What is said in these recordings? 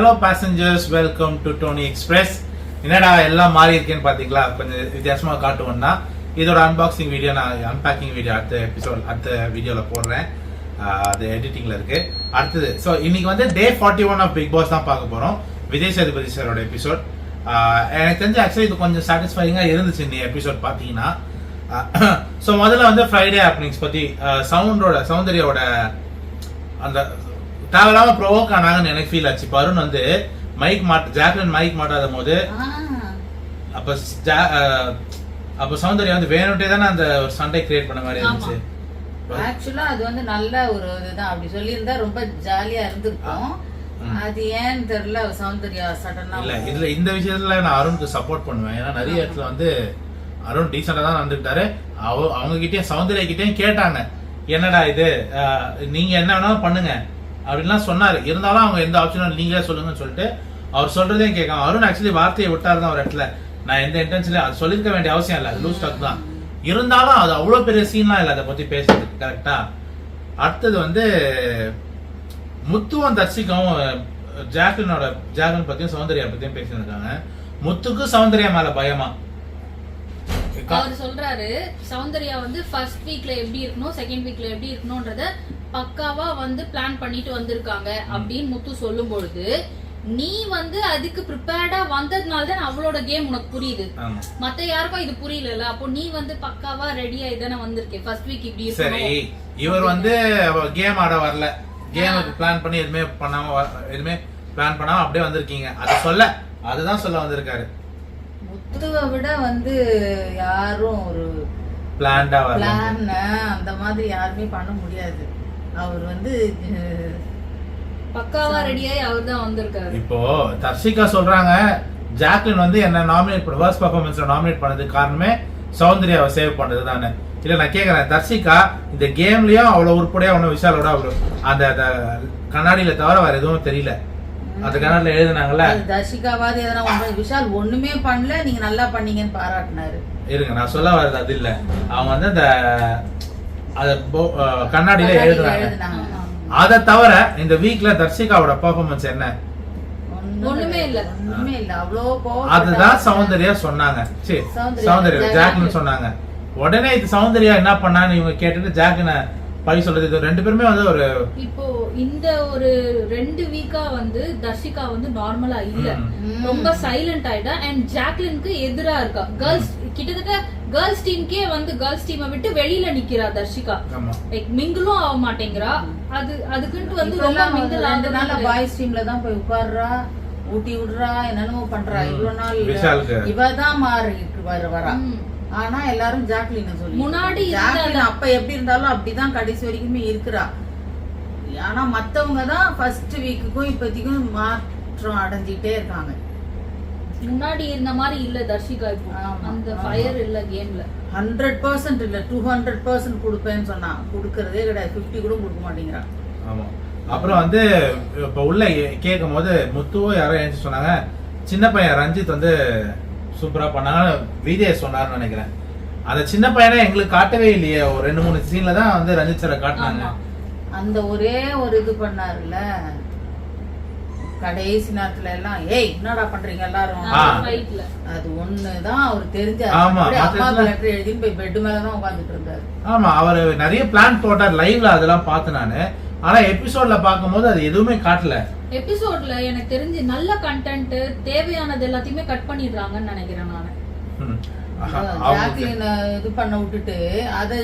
Hello passengers, welcome to Tony express. என்னடா எல்லாம் மாறி இருக்கேன்னு பாத்தீங்களா? கொஞ்சம் வித்தியாசமா காட்டுவோம்னா இதோட அன்பாக்சிங் வீடியோ, நான் அன்பேக்கிங் வீடியோ அடுத்த வீடியோல போடுறேன். அது எடிட்டிங்ல இருக்கு. அடுத்தது ஸோ இன்னைக்கு வந்து டே 41 ஆஃப் பிக் பாஸ் தான் பார்க்க போறோம். விஜய் சேதுபதி சாரோட எபிசோட். எனக்கு தெரிஞ்சு ஆக்சுவலி இது கொஞ்சம் சாட்டிஸ்ஃபைங்கா இருந்துச்சு இந்த எபிசோட் பாத்தீங்கன்னா. ஸோ முதல்ல வந்து ஃப்ரைடே ஹேப்பனிங்ஸ் பத்தி சௌந்தர்யாவோட அந்த தேவையில்லாம ப்ரோவோக் ஆனாங்கன்னு எனக்கு ஃபீல் ஆச்சு. அருண் வந்து ஜாக்லின் மைக் மாட்டாத போது அப்ப சௌந்தர்யா வந்து வேணுட்டே தானே அந்த ஒரு சண்டை கிரியேட் பண்ண மாதிரி இருந்துச்சு. ஆக்சுவலா அது வந்து நல்ல ஒரு இதுதான். அப்படி சொல்லியிருந்தா ரொம்ப ஜாலியா இருந்திருக்கும். அது ஏன்னு தெரியல, சௌந்தர்யா சடனா இல்ல இதுல இந்த விஷயத்துல நான் அருணுக்கு சப்போர்ட் பண்ணுவேன். ஏன்னா நிறைய இடத்துல வந்து அருண் டீசெண்டா தான் வந்துட்டாரு. அவங்க கிட்டயும் சௌந்தர்யா கிட்டயும் கேட்டாங்க, என்னடா இது, நீங்க என்ன வேணாலும் பண்ணுங்க அப்படின்லாம் சொன்னாரு. இருந்தாலும் அவங்க எந்த ஆப்ஷனும் நீங்களே சொல்லுங்கன்னு சொல்லிட்டு அவர் சொல்றதே கேட்காம அருண் ஆக்சுவலி வார்த்தையை விட்டாரு தான் ஒரு இடத்துல. நான் எந்த இன்டென்ஷன்லயும் அது சொல்லிருக்க வேண்டிய அவசியம் இல்லை, லூஸ் டாக் தான். இருந்தாலும் அது அவ்வளவு பெரிய சீன்லாம் இல்லை அதை பத்தி பேசுறதுக்கு. கரெக்டா? அடுத்தது வந்து முத்துவும் தர்ஷிகாவும் ஜாக்லின் பத்தியும் சௌந்தர்யா பத்தியும் பேசியிருக்காங்க. முத்துக்கு சௌந்தர்யா மேல பயமா? அவர் சொல்றாரு சௌந்தர்யா வந்து ஃபர்ஸ்ட் வீக்ல எப்படி இருக்கணும், செகண்ட் வீக்ல எப்படி இருக்கணும்ன்றத பக்காவா வந்து பிளான் பண்ணிட்டு வந்திருக்காங்க அப்படின்னு முத்து சொல்லும் பொழுது, நீ வந்து அதுக்கு ப்ரிப்பேர்டா வந்ததுனால தான் அவளோட கேம் உனக்கு புரியுது. மத்த யாருக்கும் இது புரியல. அப்போ நீ வந்து பக்காவா ரெடியா இதானே வந்திருக்கே ஃபர்ஸ்ட் வீக் இப்படி சரி. இவர் வந்து கேம் ஆட வரல, கேமுக்கு பிளான் பண்ணி எதுவுமே பிளான் பண்ணாம அப்படியே வந்திருக்கீங்க. அதுதான் சொல்ல வந்திருக்காரு. முத்துவை விட வந்து யாரும் ஒரு பிளான் அந்த மாதிரி யாருமே பண்ண முடியாது. அவர் வந்து பக்காவா ரெடியாயி அவர் தான் வந்திருக்காரு. இப்போ தர்ஷிகா சொல்றாங்க, ஜாக்லின் வந்து என்ன நாமினேட் பண்ண வர்ஸ்ட் பெர்ஃபார்மன்ஸ்ல நாமினேட் பண்ணதுக்கு காரணமே சௌந்தர்யாவை சேவ் பண்ணது தானே. இல்ல நான் கேக்குறேன், தர்ஷிகா இந்த கேம்லயும் அவ்வளவு உருப்படியா ஒண்ணு விஷாலோட அந்த கண்ணாடியில தவிர வேற எதுவும் தெரியல. அந்த கண்ணாடியில எழுதுனாங்கல்ல, தர்ஷிகாவாது எதனா விஷால் ஒண்ணுமே பண்ணல, நீங்க நல்லா பண்ணீங்கன்னு பாராட்டினாரு. இருங்க நான் சொல்ல வர்றது அது இல்ல. அவங்க வந்து அந்த கண்ணாடியில எழுதுனாங்க. அதை தவிர இந்த வீக்ல தர்ஷிகாவோட பெர்ஃபார்மன்ஸ் என்ன? ஒண்ணுமே இல்ல. அதுதான் சௌந்தர்யா சொன்னாங்க. சௌந்தர்யா ஜாக்லின் சொன்னாங்க. உடனே இது சௌந்தர்யா என்ன பண்ணான்னு இவங்க கேட்டுட்டு ஜாக்லின பழி சொல்றது. இது ரெண்டு பேருமே வந்து ஒரு இப்போ இந்த ஒரு 2 வீக்கா வந்து தர்ஷிகா வந்து நார்மலா இல்ல, ரொம்ப சைலண்ட் ஆயிட்டா. அண்ட் ஜாக்லினுக்கு எதிரா இருக்கா. கேர்ள்ஸ் கிட்டத்தட்ட கேர்ள்ஸ் டீமுக்கே வந்து கேர்ள்ஸ் டீமை விட்டு வெளியில நிக்கிறா தர்ஷிகா. லைக் மிங்கிளும் ஆக மாட்டேங்கிறா. அதுக்குன்ட்டு வந்து ரொம்ப மிங்கிள் ஆனதுனால பாய்ஸ் டீம்ல தான் போய் உட்கார்றா, ஊட்டி விடுறா, என்னென்னமோ பண்றா. இவ்வளவு நாள் இவதான் மாறி வரா. ஆனா எல்லாரும் ஜாக்லின் சொல்லி முன்னாடி அப்ப எப்படி இருந்தாலும் அப்படிதான் கடைசி வரைக்குமே இருக்கிறா. ஆனா மத்தவங்க தான் ஃபர்ஸ்ட் வீக்குக்கும் இப்போதைக்கும் மாற்றம் அடைஞ்சிட்டே இருக்காங்க. முன்னாடி இருந்த மாதிரி இல்ல தர்ஷிகா. இப்போ அந்த ஃபயர் இல்ல கேம்ல. 100% இல்ல, 200% கொடுப்பேன்னு சொன்னா கொடுக்கறதே கிடையாது. 50 கூட கொடுக்க மாட்டேங்கிறான். ஆமா. அப்புறம் வந்து இப்ப உள்ள கேட்கும் போது முத்துவோ யாரோ எழுந்து சொன்னாங்க, சின்ன பையன் ரஞ்சித் வந்து சூப்பரா பண்ணாங்க விஜய் சொன்னாருன்னு நினைக்கிறேன். அந்த சின்ன பையனை எங்களுக்கு காட்டவே இல்லையே. ஒரு 2-3 சீன்ல தான் வந்து ரஞ்சித் சாரை காட்டினாங்க. அந்த ஒரே ஒரு இது பண்ணாருல்ல கடைசி நேரத்துல எல்லாம், ஏய் என்னடா பண்றீங்க எல்லாரும், அது ஒண்ணுதான் அவர் தெரிஞ்சாரு. அப்பா லெட்டர் எழுதி போய் பெட் மேலதான் உட்கார்ந்துட்டு இருந்தாரு. ஆமா, அவரு நிறைய பிளான் போட்டார் லைவ்ல, அதெல்லாம் பார்த்து நானு. ஆனா எபிசோட்ல பாக்கும்போது அது எதுவுமே காட்டல. எபிசோட்ல எனக்கு தெரிஞ்சு நல்ல கண்டென்ட் தேவையானது எல்லாத்தையுமே கட் பண்ணிடுறாங்கன்னு நினைக்கிறேன் நானு. ஜாக்லின் இது பண்ண விட்டுட்டு அத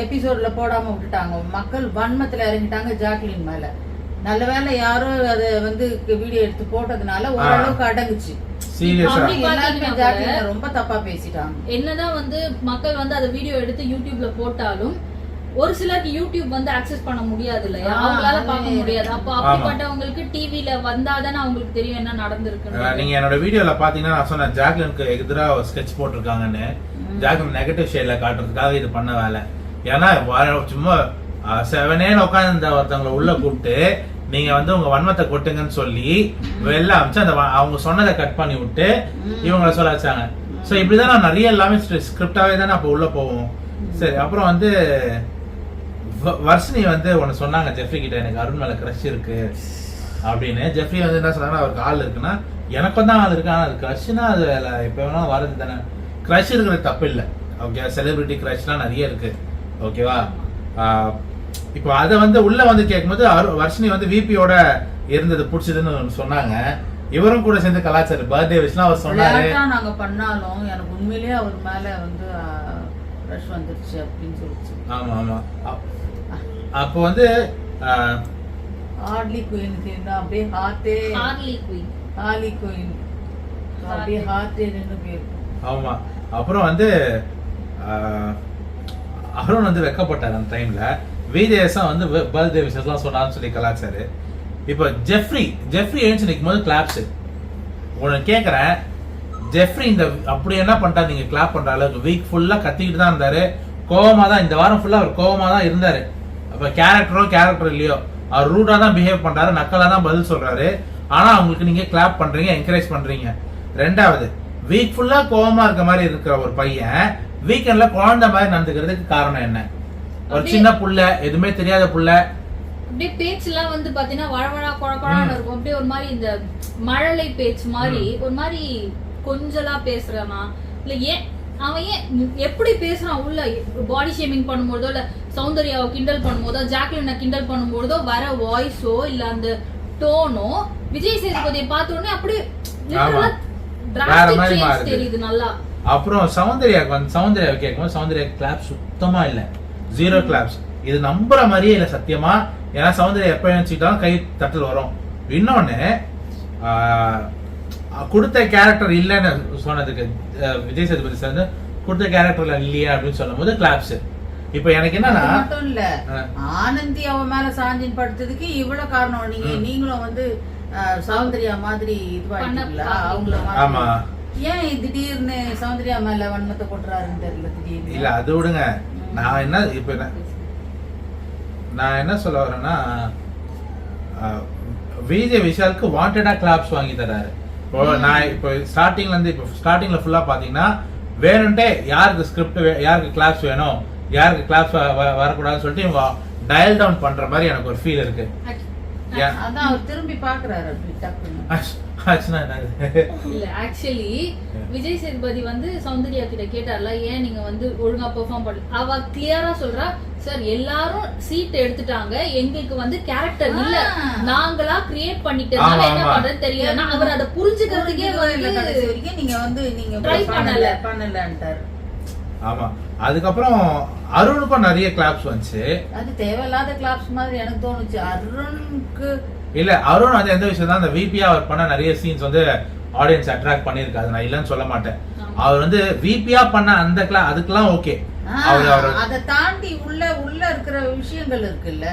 எபிசோட்ல போடாம விட்டுட்டாங்க. மக்கள் வன்மத்துல இறங்கிட்டாங்க ஜாக்லின் மேல. நல்ல வேளை யாரோ அத வந்து வீடியோ எடுத்து போட்டதுனால ஓரளவுக்கு அடங்குச்சு. ஜாக்லின் ரொம்ப தப்பா பேசிட்டாங்க. என்னதான் வந்து மக்கள் வந்து அந்த வீடியோ எடுத்து யூடியூப்ல போட்டாலும் ஒரு சிலருக்கு யூடியூப் வந்து அக்சஸ் பண்ண முடியாது இல்லையா, அவங்களால பார்க்க முடியாது. அப்போ அப்படிப்பட்டவங்களுக்கு டிவில வந்தாதானே அவங்களுக்கு தெரியும் என்ன நடந்திருக்கு. நீங்க என்னோட வீடியோல பாத்தீங்கன்னா நான் சொன்னேன் ஜாக்லினுக்கு எதிரா ஸ்கெட்ச் போட்டிருக்காங்கன்னு. ஜாக்லின் நெகட்டிவ் ஷேட்ல காட்டுறதுக்காக இது பண்ண வேலை. ஏன்னா சும்மா 7 உட்காந்து ஒருத்தவங்களை உள்ள கூப்பிட்டு நீங்க வந்து உங்க வன்மத்தை கொட்டுங்கன்னு சொல்லி வெளில அமைச்சு அந்த அவங்க சொன்னதை கட் பண்ணி விட்டு இவங்களை சொல்ல வச்சாங்க. சோ இப்படிதான் நான் நிறைய எல்லாமே ஸ்கிரிப்டாவே தானே அப்ப உள்ள போவோம். சரி, அப்புறம் வந்து வர்ஷினி வந்து ஒன்னு சொன்னாங்க ஜெஃப்ரி கிட்ட, எனக்கு அருண் மேல கிரஷ் இருக்கு அப்படின்னு. ஜெஃப்ரி வந்து என்ன சொன்னாங்கன்னா அவருக்கு ஆள் இருக்குன்னா எனக்கும் தான் ஆள் இருக்கு, ஆனால் அது க்ரஷ்னா அது இப்போ வேணா வரது தானே. க்ரஷ் இருக்கிறது தப்பு இல்லை, ஓகே. செலிபிரிட்டி க்ரஷ்லாம் நிறைய இருக்கு, ஓகேவா. இப்போ அதை வந்து உள்ள வந்து கேட்கும்போது வர்ஷினி வந்து விபியோட இருந்தது பிடிச்சதுன்னு சொன்னாங்க. இவரும் கூட சேர்ந்து கலாச்சார பர்த்டே விஷயம் அவர் சொன்னாரு. நாங்க பண்ணாலும் எனக்கு உண்மையிலேயே அவர் மேல வந்து ரஷ் வந்துருச்சு அப்படின்னு சொல்லிச்சு. ஆமா ஆமா. அப்போ வந்து ஹார்லி குயினுக்கு அப்படியே ஹார்ட்டே ஹார்லி குயின் அப்படியே ஹார்ட்டே நின்று போயிருக்கும். ஆமா. அப்புறம் வந்து அருண் வந்து வெக்கப்பட்டார் அந்த டைம்ல. விஜேசா வந்து பர்த்டே விஷயம்லாம் சொன்னான்னு சொல்லி கலாச்சாரு. இப்போ ஜெஃப்ரி எழுந்து நிற்கும் போது கிளாப்ஸ். உனக்கு கேட்குறேன், ஜெஃப்ரி இந்த அப்படி என்ன பண்ணிட்டா நீங்க கிளாப் பண்ற அளவுக்கு? வீக் ஃபுல்லா கத்திக்கிட்டு தான் இருந்தாரு, கோவமா தான். இந்த வாரம் ஃபுல்லா அவர் கோவமா தான் இருந்தாரு. அப்ப கேரக்டர் இல்லையோ அவர் ரூடா தான் பிஹேவ் பண்றாரு, நக்கலா தான் பதில் சொல்றாரு. ஆனா அவங்களுக்கு நீங்க கிளாப் பண்றீங்க, என்கரேஜ் பண்றீங்க. ரெண்டாவது, வீக் ஃபுல்லா கோவமா இருக்க மாதிரி இருக்கிற ஒரு பையன் வீக்கெண்ட்ல குழந்தை மாதிரி நடந்துக்கிறதுக்கு காரணம் என்ன? ஒரு சின்ன புள்ள, எதுவுமே தெரியாத புள்ள. அப்படியே பேச்சுலாம் வந்து பாத்தீங்கன்னா வழவழா குழப்பழான்னு இருக்கும். அப்படியே ஒரு மாதிரி இந்த மழலை பேச்சு மாதிரி ஒரு மாதிரி கொஞ்சலா பேசுறானா இல்ல ஏன் அவன் ஏன் எப்படி பேசுறான்? உள்ள பாடி ஷேமிங் பண்ணும்போதோ இல்ல சௌந்தர்யாவை கிண்டல் பண்ணும்போதோ ஜாக்லினை கிண்டல் பண்ணும்போதோ வர வாய்ஸோ இல்ல அந்த டோனோ விஜய் சேதுபதியை பார்த்த உடனே அப்படியே தெரியுது நல்லா. அப்புறம் சௌந்தர்யாவை கேட்கும்போது சௌந்தர்யா கிளாப் சுத்தமா இல்ல, 0 கிளாப்ஸ். இது நம்புற மாதிரியே இல்ல சத்தியமா. ஏன்னா சௌந்தர்யா எப்ப நினைச்சுட்டாலும் கை தட்டல் வரும். இன்னொன்னு கொடுத்த கேரக்டர் இல்லைன்னு சொன்னதுக்கு விஜய் சேதுபதி சார் கொடுத்த கேரக்டர்ல இல்லையா அப்படின்னு சொல்லும் போது கிளாப்ஸ். இப்ப எனக்கு என்னன்னா மட்டும் இல்ல, ஆனந்தி அவ மேல சாஞ்சின் படுத்ததுக்கு இவ்வளவு காரணம். நீங்களும் வந்து சௌந்தர்யா மாதிரி இதுவாயிட்டீங்களா அவங்கள? ஆமா. ஏன் திடீர்னு சௌந்தர்யா மேல வன்மத்தை கொட்டுறாருன்னு தெரியல திடீர்னு. இல்ல அது விடுங்க. நான் என்ன சொல்ல வரேன்னா விஜய் விஷாலுக்கு வாண்டடா கிளாப்ஸ் வாங்கி தராரு. இப்போ நான் இப்போ ஸ்டார்டிங்ல ஃபுல்லா பாத்தீங்கன்னா வேணும்ட்டே யாருக்கு ஸ்கிரிப்ட் யாருக்கு கிளாப்ஸ் வேணும் யாருக்கு கிளாப்ஸ் வரக்கூடாதுன்னு சொல்லிட்டு இவங்க டயல் டவுன் பண்ற மாதிரி எனக்கு ஒரு ஃபீல் இருக்கு. அதான் அவர் திரும்பி பாக்குறாரு அப்படி டக்குன்னு. இல்ல ஆக்சுவலி விஜய் சேதுபதி வந்து சௌந்தர்யா கிட்ட கேட்டார்ல, ஏன் நீங்க வந்து ஒழுங்கா பெர்ஃபார்ம் பண்ணல? அவ கிளியரா சொல்றா, சார் எல்லாரும் சீட் எடுத்துட்டாங்க, எங்களுக்கு வந்து கேரக்டர் இல்ல, நாங்களா கிரியேட் பண்ணிட்டதால என்ன பண்றது தெரியல. அவர் அத புரிஞ்சுக்கிறதுக்கே வரைக்கும் நீங்க ட்ரை பண்ணலன்றாரு. ஆமா. அதுக்கப்புறம் அருணுக்கும் நிறைய கிளாப்ஸ் வந்துச்சு. அது தேவையில்லாத கிளாப்ஸ் மாதிரி எனக்கு தோணுச்சு. அருணுக்கு இல்ல, அருண் வந்து எந்த விஷயம் தான் அந்த விபியா அவர் பண்ண நிறைய சீன்ஸ் வந்து ஆடியன்ஸ் அட்ராக்ட் பண்ணிருக்காரு, நான் இல்லன்னு சொல்ல மாட்டேன். அவர் வந்து விபியா பண்ண அந்த அதுக்கெல்லாம் ஓகே. அதை தாண்டி உள்ள இருக்கிற விஷயங்கள் இருக்குல்ல,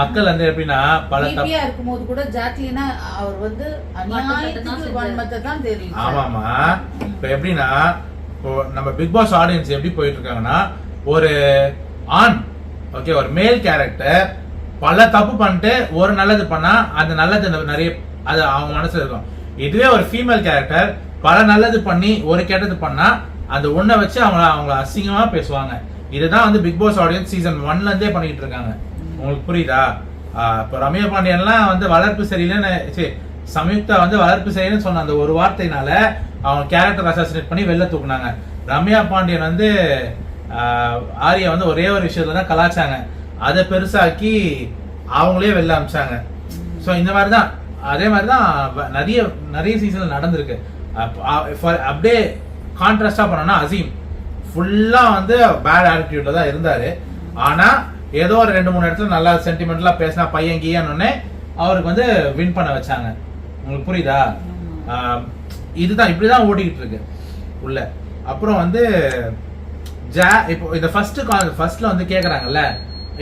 மக்கள் வந்து எப்படின்னா பல விபியா இருக்கும்போது கூட ஜாக்லினா அவர் வந்து அநியாயத்துக்கு வன்மத்தை தான் தெரியும். ஆமாமா. இப்ப எப்படின்னா நம்ம பிக் பாஸ் ஆடியன்ஸ் எப்படி போயிட்டு இருக்காங்கன்னா, ஒரு ஆண் ஓகே ஒரு மேல் கேரக்டர் பல தப்பு பண்ணிட்டு ஒரு நல்லது பண்ணா அந்த நல்லது நிறைய அது அவங்க மனசுல இருக்கும். இதுவே ஒரு ஃபீமேல் கேரக்டர் பல நல்லது பண்ணி ஒரு கெட்டது பண்ணா அந்த ஒன்றை வச்சு அவங்கள அசிங்கமா பேசுவாங்க. இதுதான் வந்து பிக் பாஸ் ஆடியன்ஸ் சீசன் 1ல இருந்தே பண்ணிட்டு இருக்காங்க. உங்களுக்கு புரியுதா? இப்போ ரம்யா பாண்டியன்லாம் வந்து வளர்ப்பு சரியில்லைன்னு சம்யுக்தா வந்து வளர்ப்பு சரியில்லைன்னு சொன்ன அந்த ஒரு வார்த்தையினால அவங்க கேரக்டர் அசாசினேட் பண்ணி வெளில தூக்குனாங்க. ரம்யா பாண்டியன் வந்து ஆரியா வந்து ஒரே ஒரு விஷயத்துல தான் கலாச்சாங்க, அதை பெருசாக்கி அவங்களே வெளில அமிச்சாங்க. ஸோ இந்த மாதிரி தான் அதே மாதிரி தான் நிறைய சீசன்ல நடந்திருக்கு. அப்படியே கான்ட்ராஸ்டா பண்ணோம்னா அசீம் ஃபுல்லா வந்து பேட் ஆட்டிடியூட்ல தான் இருந்தாரு. ஆனா ஏதோ ஒரு 2-3 இடத்துல நல்லா சென்டிமெண்ட்லாம் பேசினா பையன் கீயானே அவருக்கு வந்து வின் பண்ண வச்சாங்க. உங்களுக்கு புரியுதா? இதுதான் இப்படிதான் ஓடிக்கிட்டு இருக்கு உள்ள. அப்புறம் வந்து இப்போ இந்த ஃபர்ஸ்ட்ல வந்து கேக்குறாங்கல்ல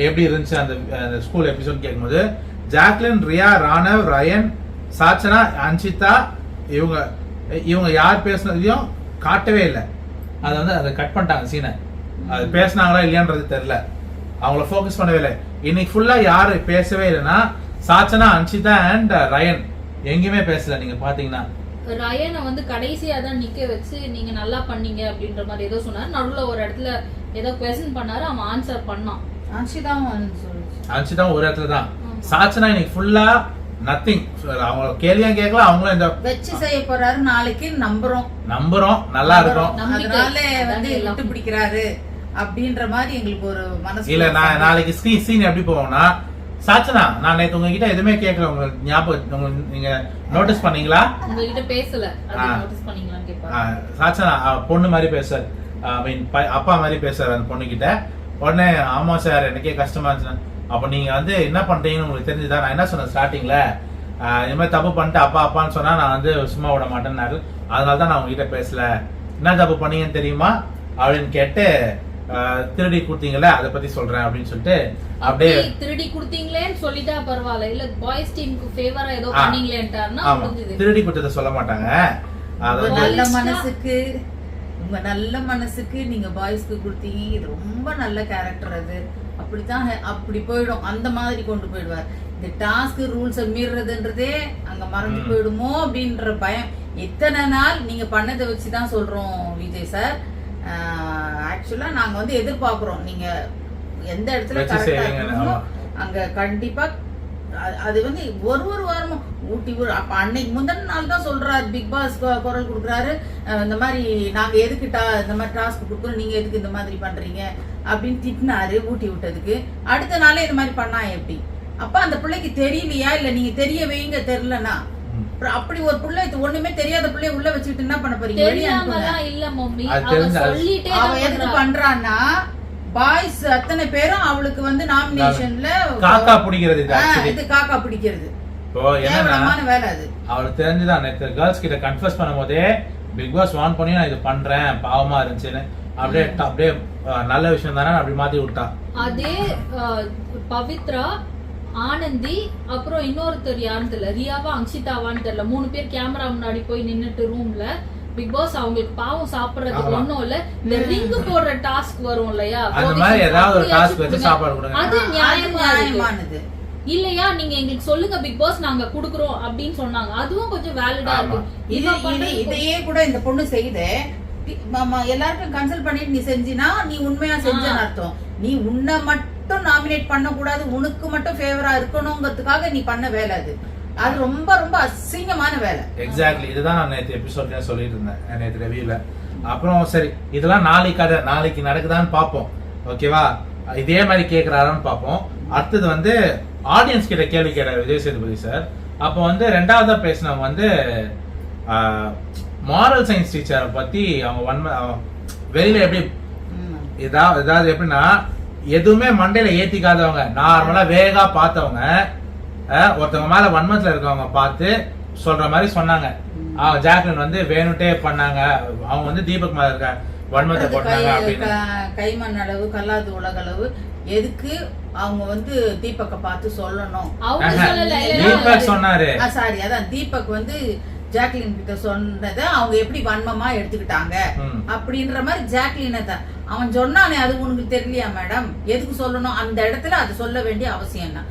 எப்படி இருந்துச்சு அந்த ஸ்கூல் எபிசோட் கேட்கும்போது, ஜாக்லின், ரியா, ராணவ், ரயன், சாச்சனா, அன்ஷிதா இவங்க யார் பேசுனதையும் காட்டவே இல்லை. அதை வந்து அதை கட் பண்ணிட்டாங்க சீனை. அது பேசினாங்களா இல்லையான்றது தெரியல, அவங்கள ஃபோக்கஸ் பண்ணவே இல்லை. இன்னைக்கு ஃபுல்லா யாரு பேசவே இல்லைன்னா சாச்சனா, அன்ஷிதா அண்ட் ரயன் எங்கேயுமே பேசல. நீங்க பாத்தீங்கன்னா ரயனை வந்து கடைசியா தான் நிக்க வச்சு நீங்க நல்லா பண்ணீங்க அப்படின்ற மாதிரி ஏதோ சொன்னாரு. நடுவுல ஒரு இடத்துல ஏதோ குவெஸ்சன் பண்ணாரு, அவன் ஆன்சர் பண்ணான். அன்ஷிதாவும் ஒரு இடத்துல தான். சாச்சனா இன்னைக்கு ஃபுல்லா நத்திங். அவங்க கேள்வியும் கேட்கல, அவங்களும் இந்த வச்சு செய்ய போறாரு நாளைக்கு நம்புறோம் நல்லா இருக்கும். அதனால வந்து விட்டு பிடிக்கிறாரு அப்படின்ற மாதிரி எங்களுக்கு ஒரு மனசு. இல்ல நான் நாளைக்கு சீன் எப்படி போவோம்னா, சாச்சனா நான் நேத்து உங்ககிட்ட எதுவுமே கேட்கல, உங்களுக்கு ஞாபகம் நீங்க நோட்டீஸ் பண்ணீங்களா? உங்ககிட்ட பேசல, அது நோட்டீஸ் பண்ணீங்களான்னு கேட்பாங்க. சாச்சனா பொண்ணு மாதிரி பேசுறாரு, ஐ மீன் அப்பா மாதிரி பேசுறாரு அந்த பொண்ணு கிட்ட. உடனே ஆமா சார் எனக்கே கஷ்டமா இருந்துச்சு. அப்ப நீங்க வந்து என்ன பண்றீங்கன்னு உங்களுக்கு தெரிஞ்சுதான். நான் என்ன சொன்னேன் ஸ்டார்டிங்ல, இது மாதிரி தப்பு பண்ணிட்டு அப்பா அப்பான்னு சொன்னா நான் வந்து சும்மா விட மாட்டேன்னாரு. அதனாலதான் நான் உங்ககிட்ட பேசல. என்ன தப்பு பண்ணீங்கன்னு தெரியுமா அப்படின்னு கேட்டு, திருடி கொடுத்தீங்கல்ல அதை பத்தி சொல்றேன் அப்படின்னு சொல்லிட்டு அப்படியே திருடி கொடுத்தீங்களேன்னு சொல்லிட்டா பரவாயில்ல, இல்ல பாய்ஸ் டீமுக்கு ஃபேவரா ஏதோ பண்ணீங்களேன்ட்டாருன்னா முடிஞ்சது. திருடி கொடுத்தத சொல்ல மாட்டாங்க. உங்க நல்ல மனசுக்கு நீங்க பாய்ஸ்க்கு கொடுத்தீங்க, இது ரொம்ப நல்ல கேரக்டர், அது அப்படித்தான் அப்படி போயிடும், அந்த மாதிரி கொண்டு போயிடுவார். இந்த டாஸ்க் ரூல்ஸை மீறதுன்றதே அங்க மறந்து போயிடுமோ அப்படின்ற பயம். எத்தனை நாள் நீங்க பண்ணதை வச்சுதான் சொல்றோம் விஜய் சார். ஆக்சுவலா நாங்க வந்து எதிர்பார்க்கிறோம் நீங்க எந்த இடத்துல கரெக்டா இருக்கீங்களோ அங்க கண்டிப்பா. அது வந்து ஒரு வாரமும் ஊட்டி அப்ப அன்னைக்கு முந்தின நாள் தான் சொல்றாரு, பிக் பாஸ் குரல் கொடுக்குறாரு, இந்த மாதிரி நாங்க எதுக்கு இந்த மாதிரி டாஸ்க் கொடுக்குறோம், நீங்க எதுக்கு இந்த மாதிரி பண்றீங்க அப்படின்னு திட்டினாரு ஊட்டி விட்டதுக்கு. அடுத்த நாளே இந்த மாதிரி பண்ணா எப்படி? அப்ப அந்த பிள்ளைக்கு தெரியலையா, இல்ல நீங்க தெரிய வைங்க தெரியலன்னா அப்படி ஒரு பிள்ளை ஒண்ணுமே தெரியாத பிள்ளைய உள்ள வச்சுட்டு என்ன பண்ண போறீங்க? அவன் எதுக்கு பண்றான்னா, பாய்ஸ் அத்தனை பேரும் அவளுக்கு வந்து நாமினேஷன்ல காக்கா பிடிக்கிறது, இது காக்கா பிடிக்கிறது வேலை. அது அவளுக்கு தெரிஞ்சுதான் நேத்து கேர்ள்ஸ் கிட்ட கன்ஃபர்ஸ் பண்ணும்போதே பிக் பாஸ் வான் பண்ணி நான் இது பண்றேன் பாவமா இருந்துச்சுன்னு அப்படியே நல்ல விஷயம் தானே அப்படி மாத்தி விட்டா. அதே பவித்ரா, ஆனந்தி, அப்புறம் இன்னொருத்தர் யாருன்னு தெரியல, ரியாவா அங்ஷிதாவான்னு தெரியல, 3 பேர் கேமரா முன்னாடி போய் நின்னுட்டு ரூம்ல பிக் பாஸ் அவங்களுக்கு பாவம் சாப்பிடுறதுக்கு ஒண்ணும் இல்ல, இந்த ரிங் போடுற டாஸ்க் வரும் இல்லையா, அந்த மாதிரி ஏதாவது ஒரு டாஸ்க் வச்சு சாப்பாடு கொடுங்க, அது நியாயமானது இல்லையா? நீங்க எங்களுக்கு சொல்லுங்க பிக் பாஸ் நாங்க குடுக்குறோம் அப்படின்னு சொன்னாங்க, அதுவும் கொஞ்சம் வேலிடா இருக்கு. இதையே கூட இந்த பொண்ணு செய்த எல்லாருக்கும் கன்சல்ட் பண்ணிட்டு நீ செஞ்சினா நீ உண்மையா செஞ்சன்னு அர்த்தம். நீ உன்னை மட்டும் நாமினேட் பண்ண கூடாது, உனக்கு மட்டும் ஃபேவரா இருக்கணுங்கிறதுக்காக நீ பண்ண வேலை அது. அது ரொம்ப ரொம்ப அசிங்கமான வேலை. எக்ஸாக்ட்லி இதுதான் நான் நேற்று எபிசோட்ல சொல்லிட்டு இருந்தேன், நேற்று ரிவ்யூல. அப்புறம் சரி இதெல்லாம் நாளைக்கு நடக்குதான்னு பார்ப்போம், ஓகேவா? இதே மாதிரி கேட்கிறாரான்னு பார்ப்போம். அடுத்தது வந்து ஆடியன்ஸ் கிட்ட கேள்வி கேட்டார் விஜய் சேதுபதி சார். அப்போ வந்து ரெண்டாவதா பேசினவங்க வந்து மாரல் சயின்ஸ் டீச்சரை பத்தி அவங்க வெளியில எப்படி ஏதாவது எப்படின்னா எதுவுமே மண்டையில ஏத்திக்காதவங்க, நார்மலா வேகா பார்த்தவங்க ஒருத்தவங்க மேல வன்மத்துல இருக்கவங்க பார்த்து சொல்ற மாதிரி சொன்னாங்க. ஜாக்லின் வந்து வேணுட்டே பண்ணாங்க, அவங்க வந்து தீபக் மேல இருக்க வன்மத்தை போட்டாங்க அப்படின்னு. கைமண் அளவு கல்லாது உலகளவு எதுக்கு அவங்க வந்து தீபக்க பார்த்து சொல்லணும்? தீபக் சொன்னாரு, சாரி அதான் தீபக் வந்து ஜாக்லின் கிட்ட சொன்னதை அவங்க எப்படி வன்மமா எடுத்துக்கிட்டாங்க அப்படின்ற மாதிரி ஜாக்லினை தான் அவன் சொன்னானே. அது உனக்கு தெரியலையா மேடம்? எதுக்கு சொல்லணும்? அந்த இடத்துல அது சொல்ல வேண்டிய அவசியம் தான்.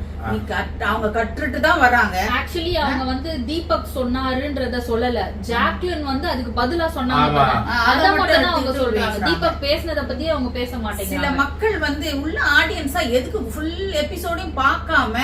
அவங்க கற்றுட்டு தான் வராங்க. ஆக்சுவலி அவங்க வந்து தீபக் சொன்னாருன்றத சொல்லல, ஜாக்லின் வந்து அதுக்கு பதிலா சொன்னாங்க. அத மட்டும் தான் அவங்க சொல்றாங்க, தீபக் பேசினத பத்தி அவங்க பேச மாட்டேங்கிறாங்க. சில மக்கள் வந்து உள்ள ஆடியன்ஸா எதுக்கு ஃபுல் எபிசோடையும் பார்க்காம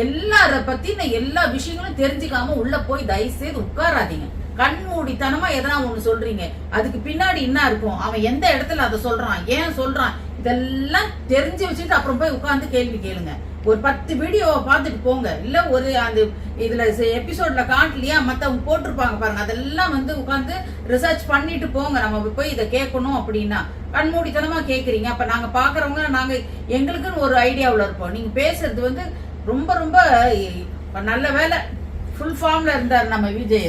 எல்லார பத்தின எல்லா விஷயங்களும் தெரிஞ்சுக்காம உள்ள போய் தயவு செய்து உட்காராதீங்க. கண்மூடித்தனமா எதனா ஒண்ணு சொல்றீங்க, அதுக்கு பின்னாடி என்ன இருக்கும், அவன் எந்த இடத்துல அதை சொல்றான், ஏன் சொல்றான், இதெல்லாம் தெரிஞ்சு வச்சுட்டு அப்புறம் போய் உட்கார்ந்து கேள்வி கேளுங்க. ஒரு 10 வீடியோவை பார்த்துட்டு போங்க. இல்ல ஒரு அந்த இதுல எபிசோட்ல காட்டலையா மத்தவங்க போட்டிருப்பாங்க பாருங்க, அதெல்லாம் வந்து உட்கார்ந்து ரிசர்ச் பண்ணிட்டு போங்க. நம்ம போய் இதை கேட்கணும் அப்படின்னா கண்மூடித்தனமா கேக்குறீங்க. அப்ப நாங்க பாக்குறவங்க நாங்க எங்களுக்குன்னு ஒரு ஐடியாவுல இருப்போம். நீங்க பேசுறது வந்து ரொம்ப ரொம்ப நல்ல வேலை ஃபுல் ஃபார்ம்ல இருந்தார் நம்ம விஜய்.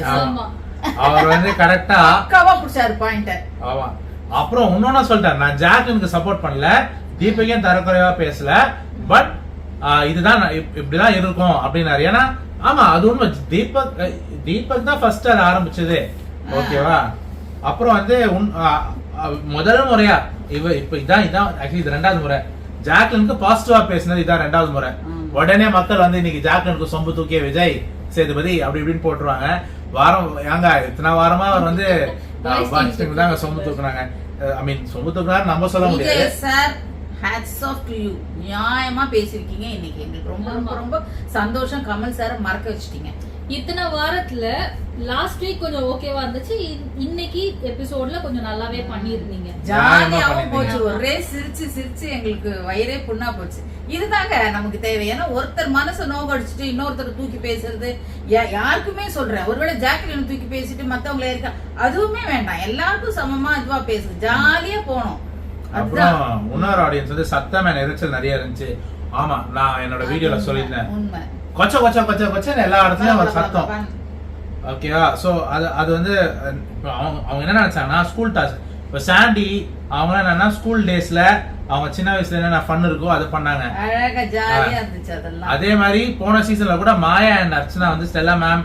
அவர் வந்து கரெக்டா பக்காவா புடிச்சாரு பாயிண்ட். ஆமா. அப்புறம் இன்னொன்னு சொல்லிட்டாரு, நான் ஜாக்லினுக்கு சப்போர்ட் பண்ணல, தீபக்கையும் தரக்குறைவா பேசல, பட் இதுதான் இப்படிதான் இருக்கும் அப்படின்னாரு. ஏன்னா ஆமா அது உண்மை, தீபக் தான் ஃபர்ஸ்ட் அதை ஆரம்பிச்சது, ஓகேவா? அப்புறம் வந்து முதல் முறையா இப்ப இதான் ஆக்சுவலி இது 2வது முறை ஜாக்லினுக்கு பாசிட்டிவா பேசினது, இதான் 2வது முறை. உடனே மக்கள் வந்து இன்னைக்கு ஜாக்லினுக்கு சொம்பு தூக்கிய விஜய் சேதுபதி அப்படி இப்படின்னு போட்டுருவாங்க. வாரம் ஏங்க இத்தனை வாரமா அவர் வந்து தாங்க சொம்பு தூக்குறாங்க. ஐ மீன் சொம்பு தூக்குறாரு நம்ம சொல்ல முடியாது sir. Hats off to you. நியாயமா பேசிருக்கீங்க இன்னைக்கு. எங்களுக்கு ரொம்ப ரொம்ப ரொம்ப சந்தோஷம். கமல் சாரை மறக்க வச்சிட்டீங்க. இத்தனை வாரத்துல லாஸ்ட் வீக் கொஞ்சம் ஓகேவா இருந்துச்சு. இன்னைக்கு எபிசோட்ல கொஞ்சம் நல்லாவே பண்ணிருந்தீங்க. ஜாலியாவும் போச்சு. ஒரே சிரிச்சு சிரிச்சு எங்களுக்கு வயிறே புண்ணா போச்சு. இதுதாங்க நமக்கு தேவை. ஏன்னா ஒருத்தர் மனசை நோக்கடிச்சுட்டு இன்னொருத்தர் தூக்கி பேசுறது யாருக்குமே சொல்றேன். ஒருவேளை ஜாக்லின் தூக்கி பேசிட்டு மத்தவங்களே இருக்கா, அதுவுமே வேண்டாம். எல்லாருக்கும் சமமா இதுவா பேசுது. ஜாலியா போனோம். அப்புறம் இன்னொரு ஆடியன்ஸ் வந்து சத்தமான இறைச்சல் நிறைய இருந்துச்சு. ஆமா, நான் என்னோட வீடியோல சொல்லியிருந்தேன். உண்மை. கொச்ச கொச்ச கொச்ச கொச்சன்னு எல்லா இடத்துலயும் ஒரு சத்தம். ஓகேவா? சோ அது வந்து அவங்க என்ன நினைச்சாங்கன்னா ஸ்கூல் டாஸ்க். இப்போ சாண்டி அவங்க என்னன்னா ஸ்கூல் டேஸ்ல அவங்க சின்ன வயசுல என்ன ஃபன் இருக்கோ அதை பண்ணாங்க. அழகா ஜாலியா இருந்துச்சு அதெல்லாம். அதே மாதிரி போன சீசன்ல கூட மாயா அண்ட் அர்ச்சனா வந்து Stella ma'am,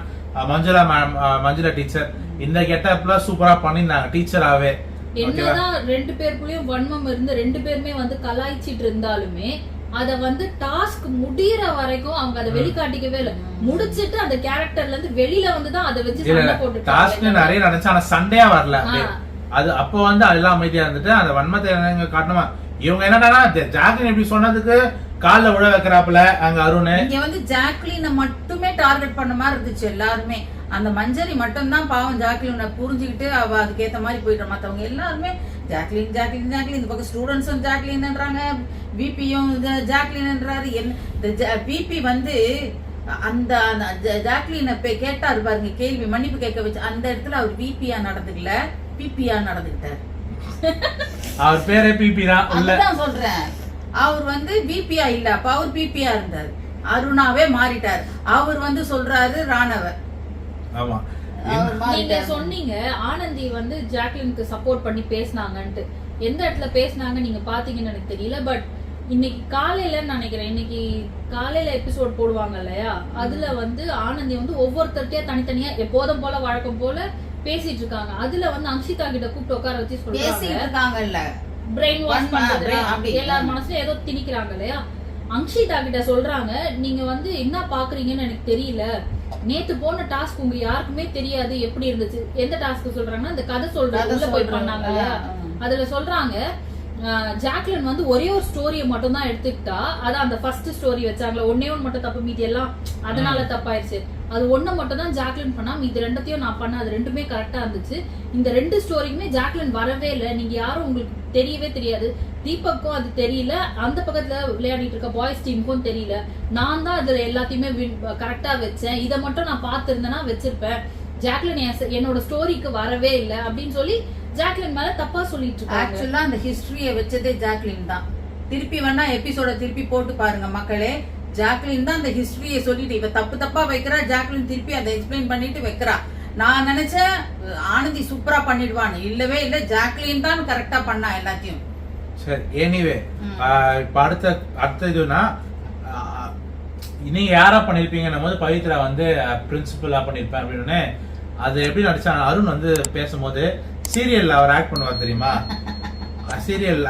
Manjula ma'am, Manjula teacher இந்த கெட்டப்ல சூப்பரா பண்ணிருந்தாங்க டீச்சராவே. என்னதான் ரெண்டு பேருக்குள்ளயும் வன்மம் இருந்து ரெண்டு பேருமே வந்து கலாய்ச்சிட்டு இருந்தாலுமே அத வந்து டாஸ்க் முடியற வரைக்கும் அவங்க அதை வெளிக்காட்டிக்கவே இல்ல. முடிச்சிட்டு அந்த கேரக்டர்ல இருந்து வெளியில வந்துதான் அதை வச்சு சண்டை போட்டு டாஸ்க் நிறைய நடந்துச்சு. ஆனா சண்டையா வரல. அது அப்போ வந்து அதெல்லாம் அமைதியா இருந்துட்டு அந்த வன்மத்தை காட்டணுமா. இவங்க என்னன்னா ஜாக்லின் எப்படி சொன்னதுக்கு கால்ல விழ வைக்கிறாப்புல அங்க அருண். இங்க வந்து ஜாக்லினை மட்டுமே டார்கெட் பண்ண மாதிரி இருந்துச்சு எல்லாருமே. அந்த மஞ்சரி மட்டும் தான் பாவம் ஜாக்லினை புரிஞ்சுக்கிட்டு அவ அதுக்கேத்த மாதிரி போயிட்டு, மத்தவங்க எல்லாருமே ஜாக்லின் ஜாக்லின் ஜாக்லின். இந்த பக்கம் ஸ்டூடெண்ட்ஸும் ஜாக்லின்ன்றாங்க, விபியும் ஜாக்லின்ன்றாரு. இந்த விபி வந்து அந்த ஜாக்லினை கேட்டாரு பாருங்க கேள்வி, மன்னிப்பு கேட்க வச்சு. அந்த இடத்துல அவர் விபியா நடந்துக்கல, பிபியா நடந்துக்கிட்டாரு. அவர் பேரே பிபி தான். அதுதான் சொல்றேன். அவர் வந்து பிபியா இல்ல, அப்ப அவர் பிபியா இருந்தாரு. அருணாவே மாறிட்டாரு. அவர் வந்து சொல்றாரு ராணவ. ஆமா, நீங்க சொன்னீங்க ஆனந்தி வந்து ஜாக்லினுக்கு சப்போர்ட் பண்ணி பேசினாங்கன்ட்டு. எந்த இடத்துல பேசினாங்க நீங்க பாத்தீங்கன்னு எனக்கு தெரியல. பட் இன்னைக்கு காலையில நினைக்கிறேன், இன்னைக்கு காலையில எபிசோட் போடுவாங்க இல்லையா, அதுல வந்து ஆனந்தி வந்து ஒவ்வொருத்தர்கிட்டயா தனித்தனியா எப்போதும் போல வழக்கம் போல பேசிட்டு இருக்காங்க. அதுல வந்து அங்ஷிதா கிட்ட கூப்பிட்டு உட்கார வச்சு சொல்றாங்க பிரெயின் வாஷ் பண்றது, எல்லார் மனசுல ஏதோ திணிக்கிறாங்க இல்லையா. அங்ஷிதா கிட்ட சொல்றாங்க, நீங்க வந்து என்ன பாக்குறீங்கன்னு எனக்கு தெரியல, நேத்து போன டாஸ்க் உங்க யாருக்குமே தெரியாது எப்படி இருந்துச்சு. எந்த டாஸ்க் சொல்றாங்கன்னா இந்த கதை சொல்றது உள்ள போய் பண்ணாங்க இல்லையா, அதுல சொல்றாங்க ஜாக்லின் வந்து ஒரே ஒரு ஸ்டோரியை மட்டும் தான் எடுத்துக்கிட்டா. அதான் அந்த ஃபர்ஸ்ட் ஸ்டோரி வச்சாங்களா, ஒன்னே ஒன்னு மட்டும் தப்பு, மீதி எல்லாம் அதனால தப்பாயிருச்சு. அது ஒண்ணு மட்டும் தான் ஜாக்லின் பண்ணா, மீதி ரெண்டத்தையும் நான் பண்ண, அது ரெண்டுமே கரெக்டா இருந்துச்சு. இந்த ரெண்டு ஸ்டோரிக்குமே ஜாக்லின் வரவே இல்லை. நீங்க யாரும் உங்களுக்கு தெரியவே தெரியாது. தீபக்கும் அது தெரியல, அந்த பக்கத்துல விளையாடிட்டு இருக்க பாய்ஸ் டீமுக்கும் தெரியல. நான் தான் அதுல எல்லாத்தையுமே கரெக்டா வச்சேன். இதை மட்டும் நான் பார்த்திருந்தேன்னா வச்சிருப்பேன். ஜாக்லின் என்னோட ஸ்டோரிக்கு வரவே இல்லை அப்படின்னு சொல்லி ஜாக்லின் மேல தப்பா சொல்லிட்டு இருக்காங்க. ஆக்சுவலா அந்த ஹிஸ்டரியை வச்சதே ஜாக்லின் தான். திருப்பி வேணா எபிசோட திருப்பி போட்டு பாருங்க மக்களே. ஜாக்லின் தான் அந்த ஹிஸ்டரியை சொல்லிட்டு இவ தப்பு தப்பா வைக்கிறா, ஜாக்லின் திருப்பி அதை எக்ஸ்பிளைன் பண்ணிட்டு வைக்கிறா. நான் நினைச்சேன் ஆனந்தி சூப்பரா பண்ணிடுவான்னு. இல்லவே இல்ல, ஜாக்லின் தான் கரெக்டா பண்ணா எல்லாத்தையும். சரி, எனிவே இப்ப அடுத்த இதுனா நீங்க யாரா பண்ணிருப்பீங்கன்னும் போது பவித்ரா வந்து பிரின்சிபலா பண்ணிருப்பேன் அப்படின்னு. அது எப்படி நடிச்சா அருண் வந்து பேசும்போது சீரியல்ல அவர் ஆக்ட் பண்ணுவார் தெரியுமா, சீரியல்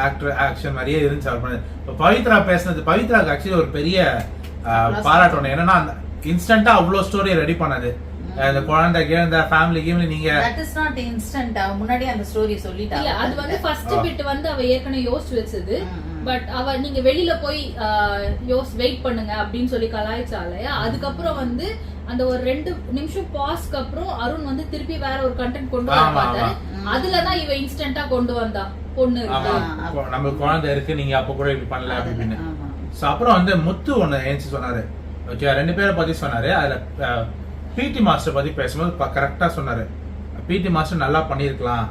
ஆக்ஷன் மாதிரியே இருந்துச்சு அவர் பண்ணது. இப்போ பவித்ரா பேசுனது, பவித்ராக்கு ஆக்சுவலி ஒரு பெரிய பாராட்டணும். என்னன்னா அந்த இன்ஸ்டன்டா அவ்வளோ ஸ்டோரியை ரெடி பண்ணது. இந்த குழந்தை கேந்த ஃபேமிலி கேம்ல நீங்க தட் இஸ் நாட் இன்ஸ்டன்ட். அவ முன்னாடி அந்த ஸ்டோரி சொல்லிட்டா. இல்ல, அது வந்து ஃபர்ஸ்ட் பிட் வந்து அவ ஏற்கனவே யோசிச்சு வச்சது. பட் அவ நீங்க வெளியில போய் வெயிட் பண்ணுங்க அப்படின்னு சொல்லி கலாய்ச்சாலையா. அதுக்கப்புறம் வந்து அந்த ஒரு 2 நிமிஷம் பாஸ்க்கு அப்புறம் அருண் வந்து திருப்பி வேற ஒரு கண்டென்ட் கொண்டு வர பார்த்தாரு. அதுலதான் இவ இன்ஸ்டன்டா கொண்டு வந்தா, பொண்ணு நம்ம குழந்தை இருக்கு, நீங்க அப்ப கூட இப்படி பண்ணல அப்படின்னு. சோ அப்புறம் வந்து முத்து ஒண்ணு ஏன்ச்சு சொன்னாரு. ஓகே, 2 பேரை பத்தி சொன்னாரு. அதுல பிடி மாஸ்டர் பத்தி பேசும்போது கரெக்டா சொன்னாரு, பிடி மாஸ்டர் நல்லா பண்ணிருக்கலாம்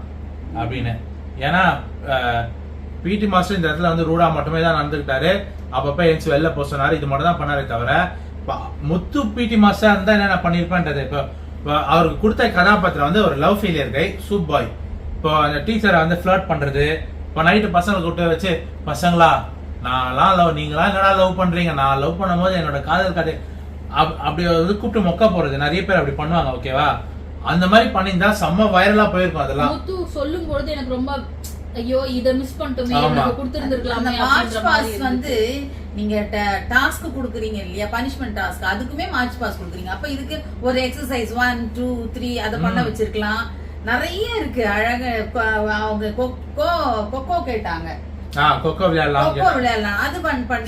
அப்படின்னு. ஏன்னா பிடி மாஸ்டர் இந்த இடத்துல வந்து ரூடா மட்டுமே தான் நடந்துக்கிட்டாரு. அப்பப்ப ஏன்ச்சு வெளில போக சொன்னாரு. இது மட்டும் தான் பண்ணாரே தவிர முத்து பிடி மாஸ்டர் இருந்தா என்ன பண்ணிருப்பேன்றது. இப்போ அவருக்கு கொடுத்த கதாபாத்திரம் வந்து ஒரு லவ் ஃபெயிலியர் கை, சூப் பாய். இப்போ அந்த டீச்சரை வந்து ஃபிளர்ட் பண்றது. இப்போ நைட்டு பசங்களை கூப்பிட்டு வச்சு, பசங்களா நான்லாம் லவ், நீங்களா என்னடா லவ் பண்றீங்க, நான் லவ் பண்ணும் போது என்னோட காதல் கதை அப்படி வந்து கூப்பிட்டு மொக்க போறது. நிறைய பேர் அப்படி பண்ணுவாங்க. ஓகேவா, அந்த மாதிரி பண்ணியிருந்தா செம்ம வைரலா போயிருக்கும். அதெல்லாம் முத்து சொல்லும் பொழுது எனக்கு ரொம்ப ஐயோ இத மிஸ் பண்ணிட்டோமே, எனக்கு கொடுத்திருந்திருக்கலாமே. மார்ச் பாஸ் வந்து நீங்க டாஸ்க் கொடுக்குறீங்க இல்லையா, பனிஷ்மெண்ட் டாஸ்க், அதுக்குமே மார்ச் பாஸ் கொடுக்குறீங்க. அப்ப இதுக்கு ஒரு எக்ஸசைஸ் 1 2 3 அத பண்ண வச்சிருக்கலாம். நிறைய இருக்கு அழகா. அவங்க கொக்கோ கேட்டாங்க. கொக்கோ விளையாடலாம் கொக்கோ விளையாடலாம் அது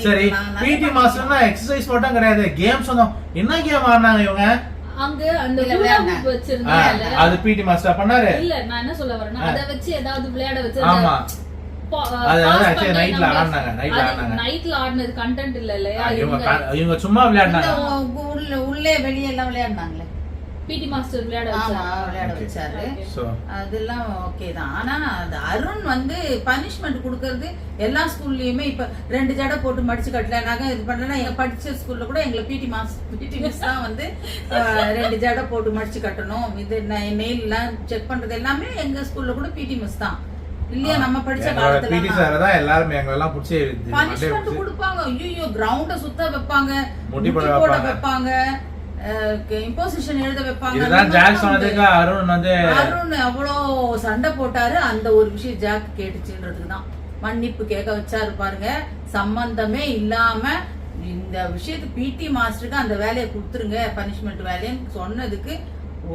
சரி. பண்ணிக்கலாம். பிடி மாஸ்டர்னா எக்ஸசைஸ் மட்டும் கிடையாது, கேம் சொன்னோம். என்ன கேம் ஆடுனாங்க இவங்க? அங்க அந்த இல்ல, hula hoop விளையாடுனாங்க. வச்சிருந்தாங்கல்ல. அது பிடி மாஸ்டர் பண்ணாரு. இல்ல நான் என்ன சொல்ல வரேன்னா அத வச்சு ஏதாவது விளையாட வச்சு ஆமா, அது pause actually பண்ணி nightல நம்ம- ஆடுனாங்க, nightல அது ஆடுனாங்க. nightல ஆடுனது content இல்ல இல்லையா? இவங்க சும்மா விளையாடினாங்க. உள்ளே வெளியே எல்லாம் விளையாடுனாங்களே. பிடி மாஸ்டர் விளையாட ஆமா வச்சாரு. விளையாட Okay. வச்சாரு. So, அதெல்லாம் ஓகே தான். ஆனா அது அருண் வந்து பனிஷ்மெண்ட் கொடுக்கறது எல்லா ஸ்கூல்லயுமே இப்ப 2 ஜடை போட்டு மடிச்சு கட்டலனாக இது பண்ணலன்னா எங்க படிச்ச ஸ்கூல்ல கூட எங்களை பிடி மிஸ் தான் வந்து 2 ஜடை போட்டு மடிச்சு கட்டணும், இது நெயில் எல்லாம் செக் பண்றது எல்லாமே எங்க ஸ்கூல்ல கூட பிடி மிஸ் தான் இல்லையா? நம்ம படிச்ச எங்களோட பிடி காலத்துல சார் தான் எல்லாரும் எங்க எல்லாம் புடிச்சு பனிஷ்மெண்ட் கொடுப்பாங்க. ஐயோ கிரவுண்ட சுத்த வைப்பாங்க, முட்டி முட்டி போட போட வைப்பாங்க. வைப்பாங்க, இம்போசிஷன் எழுத வைப்பாங்க. இதுதான் ஜாக் சொன்னதுக்கு அருண் வந்து அருண் அவ்வளோ சண்டை போட்டாரு. அந்த ஒரு விஷயம் ஜாக் கேட்டுச்சுன்றதுக்கு தான் மன்னிப்பு கேட்க வச்சாரு பாருங்க. சம்பந்தமே இல்லாம இந்த விஷயத்துக்கு பிடி மாஸ்டருக்கு அந்த வேலையை கொடுத்துருங்க, பனிஷ்மெண்ட் வேலைன்னு சொன்னதுக்கு